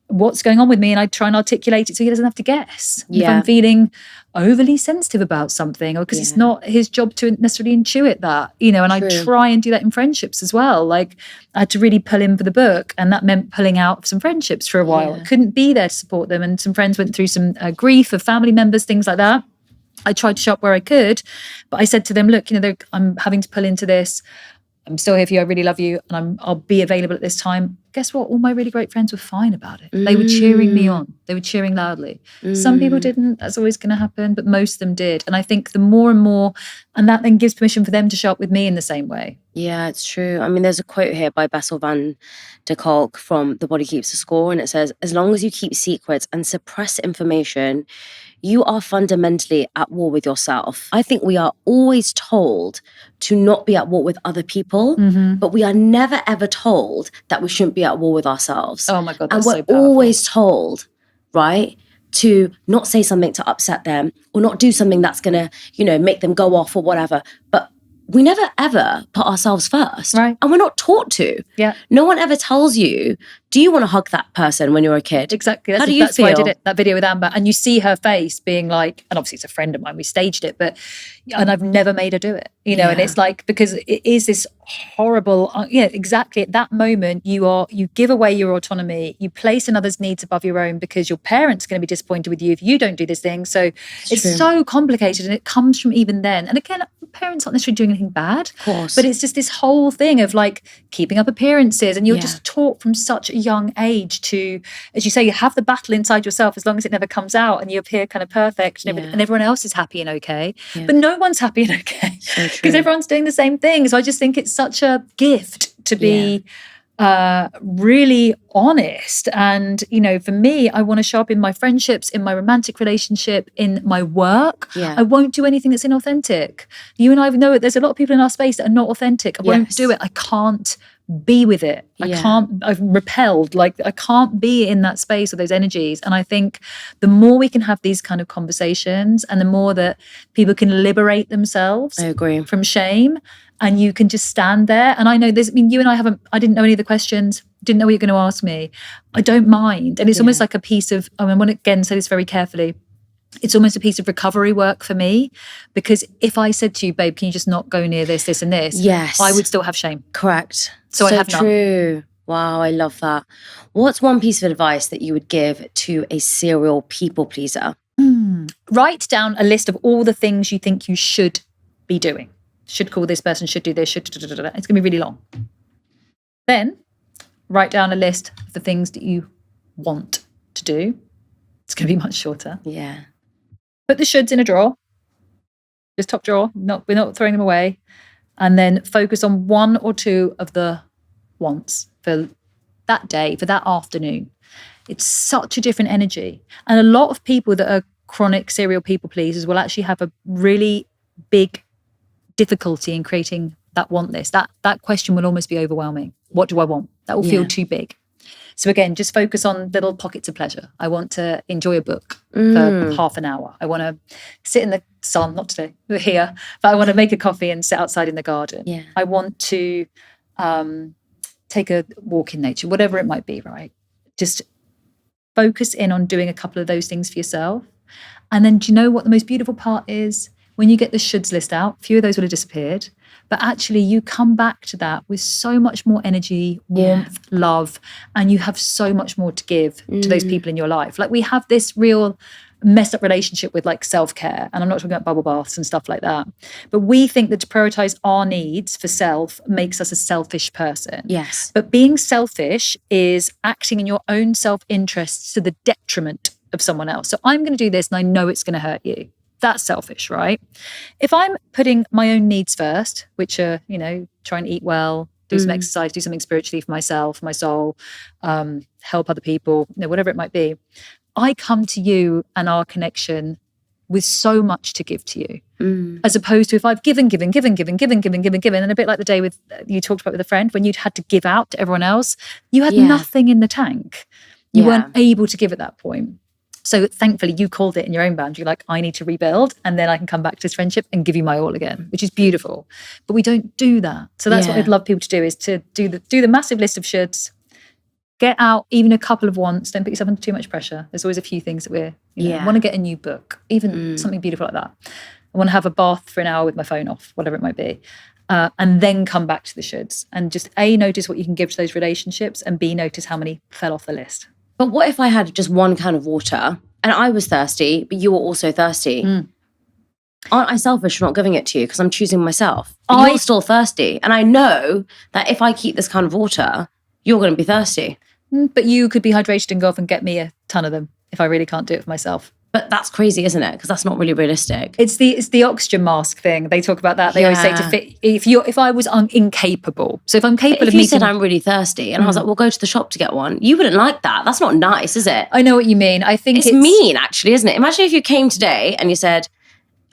what's going on with me, and I try and articulate it so he doesn't have to guess. If I'm feeling overly sensitive about something, or because it's not his job to necessarily intuit that, and I try and do that in friendships as well. Like, I had to really pull in for the book, and that meant pulling out some friendships for a while. I couldn't be there to support them, and some friends went through some grief of family members, things like that. I tried to show up where I could, but I said to them, look, I'm having to pull into this. I'm still here for you. I really love you. And I'll be available at this time. Guess what? All my really great friends were fine about it. They were cheering me on. They were cheering loudly. Some people didn't. That's always going to happen. But most of them did. And I think the more and more, and that then gives permission for them to show up with me in the same way. Yeah, it's true. I mean, there's a quote here by Bessel van der Kolk from The Body Keeps the Score, and it says, as long as you keep secrets and suppress information, you are fundamentally at war with yourself. I think we are always told to not be at war with other people, but we are never ever told that we shouldn't be at war with ourselves. Oh my God, and that's we're so powerful. always told, right, to not say something to upset them or not do something that's gonna, make them go off or whatever. But we never ever put ourselves first. Right. And we're not taught to. Yeah. No one ever tells you, do you want to hug that person when you're a kid? Exactly. How do you that's feel? why I did that video with Amber. And you see her face being like, and obviously it's a friend of mine, we staged it, and I've never made her do it, and it's like, because it is this horrible, exactly at that moment, you give away your autonomy, you place another's needs above your own because your parents are going to be disappointed with you if you don't do this thing. So it's so complicated, and it comes from even then. And again, parents aren't necessarily doing anything bad, of course, but it's just this whole thing of like keeping up appearances, and you're just taught from such a young age to, as you say, you have the battle inside yourself as long as it never comes out and you appear kind of perfect and everyone else is happy and okay, but no one's happy and okay because everyone's doing the same thing. So I just think it's such a gift to be really honest. And for me, I want to show up in my friendships, in my romantic relationship, in my work. I won't do anything that's inauthentic. You and I know it. There's a lot of people in our space that are not authentic. I won't do it. I can't be with it. I've repelled, like I can't be in that space or those energies. And I think the more we can have these kind of conversations and the more that people can liberate themselves from shame, and you can just stand there. And I know this, you and I didn't know any of the questions, didn't know what you're going to ask me. I don't mind. And it's almost like a piece of, I want to again say this very carefully, it's almost a piece of recovery work for me, because if I said to you, babe, can you just not go near this, this and this? Yes. I would still have shame. Correct. So I have none. True. Wow, I love that. What's one piece of advice that you would give to a serial people pleaser? Write down a list of all the things you think you should be doing. Should call this person, should do this, should It's going to be really long. Then write down a list of the things that you want to do. It's going to be much shorter. Yeah. Put the shoulds in a drawer, just top drawer. We're not throwing them away. And then focus on one or two of the wants for that day, for that afternoon. It's such a different energy. And a lot of people that are chronic serial people pleasers will actually have a really big difficulty in creating that want list. That question will almost be overwhelming. What do I want? That will feel too big. So again, just focus on little pockets of pleasure. I want to enjoy a book for half an hour. I want to sit in the sun, not today, we're here, but I want to make a coffee and sit outside in the garden. Yeah. I want to take a walk in nature, whatever it might be, right? Just focus in on doing a couple of those things for yourself. And then do you know what the most beautiful part is? When you get the shoulds list out, a few of those would have disappeared. But actually you come back to that with so much more energy, warmth, love, and you have so much more to give to those people in your life. Like we have this real messed up relationship with like self-care. And I'm not talking about bubble baths and stuff like that. But we think that to prioritize our needs for self makes us a selfish person. Yes. But being selfish is acting in your own self-interest to the detriment of someone else. So I'm going to do this and I know it's going to hurt you. That's selfish, right? If I'm putting my own needs first, which are, try and eat well, do some exercise, do something spiritually for myself, my soul, help other people, whatever it might be, I come to you and our connection with so much to give to you, as opposed to if I've given, and a bit like the day with you talked about with a friend, when you'd had to give out to everyone else, you had nothing in the tank. You weren't able to give at that point. So thankfully you called it in your own boundary, like I need to rebuild and then I can come back to this friendship and give you my all again, which is beautiful. But we don't do that. So that's what I'd love people to do, is to do the massive list of shoulds, get out even a couple of wants, don't put yourself under too much pressure. There's always a few things that I want to get a new book, even something beautiful like that. I want to have a bath for an hour with my phone off, whatever it might be. And then come back to the shoulds and just A, notice what you can give to those relationships, and B, notice how many fell off the list. But what if I had just one can of water and I was thirsty, but you were also thirsty? Aren't I selfish for not giving it to you because I'm choosing myself? You're still thirsty. And I know that if I keep this can of water, you're going to be thirsty. But you could be hydrated and go off and get me a ton of them if I really can't do it for myself. But that's crazy, isn't it? Because that's not really realistic. It's the oxygen mask thing. They talk about that. They always say to fit. If I was incapable, so if I'm capable of meeting, you said I'm really thirsty, and I was like, "We'll go to the shop to get one." You wouldn't like that. That's not nice, is it? I know what you mean. I think it's mean, actually, isn't it? Imagine if you came today and you said,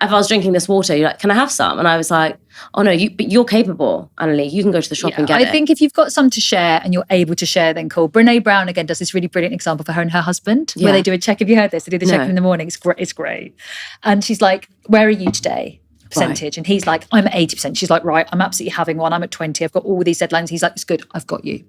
if I was drinking this water, you're like, "Can I have some?" And I was like, "Oh no, you're capable, Annalie. You can go to the shop and get it." I think if you've got some to share and you're able to share, then cool. Brene Brown again does this really brilliant example for her and her husband, where they do a check. Have you heard this? They do the check in the morning. It's great. And she's like, "Where are you today?" Percentage. Right. And he's like, "I'm at 80%. She's like, "Right, I'm absolutely having one. I'm at 20. I've got all these deadlines." He's like, "It's good. I've got you."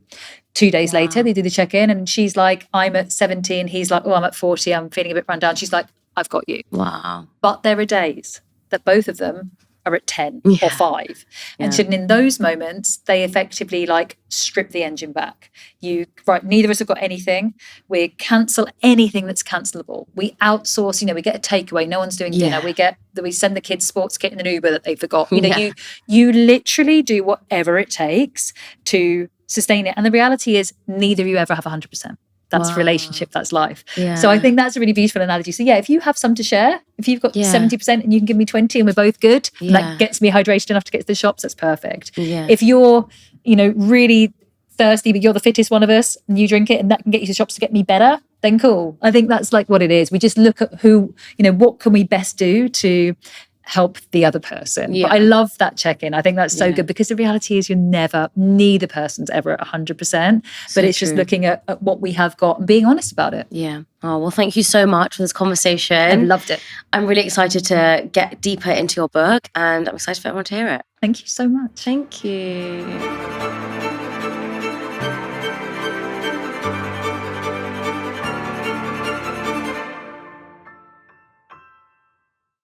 2 days later, they do the check-in and she's like, "I'm at 70." And he's like, "Oh, I'm at 40. I'm feeling a bit run down." She's like, "I've got you." Wow. But there are days that both of them are at 10 or 5. And so in those moments, they effectively like strip the engine back. Neither of us have got anything. We cancel anything that's cancelable. We outsource, we get a takeaway. No one's doing dinner. We send the kids sports kit in an Uber that they forgot. You literally do whatever it takes to sustain it. And the reality is neither of you ever have 100%. That's relationship, that's life. Yeah. So I think that's a really beautiful analogy. So if you have some to share, if you've got 70% and you can give me 20 and we're both good, and that gets me hydrated enough to get to the shops, that's perfect. Yeah. If you're, really thirsty, but you're the fittest one of us and you drink it and that can get you to the shops to get me better, then cool. I think that's like what it is. We just look at what can we best do to help the other person. But I love that check-in. I think that's so good because the reality is neither person's ever at 100%, but it's just looking at what we have got and being honest about it. Yeah. Oh, well, thank you so much for this conversation. I loved it. I'm really excited to get deeper into your book and I'm excited for everyone to hear it. Thank you so much. Thank you.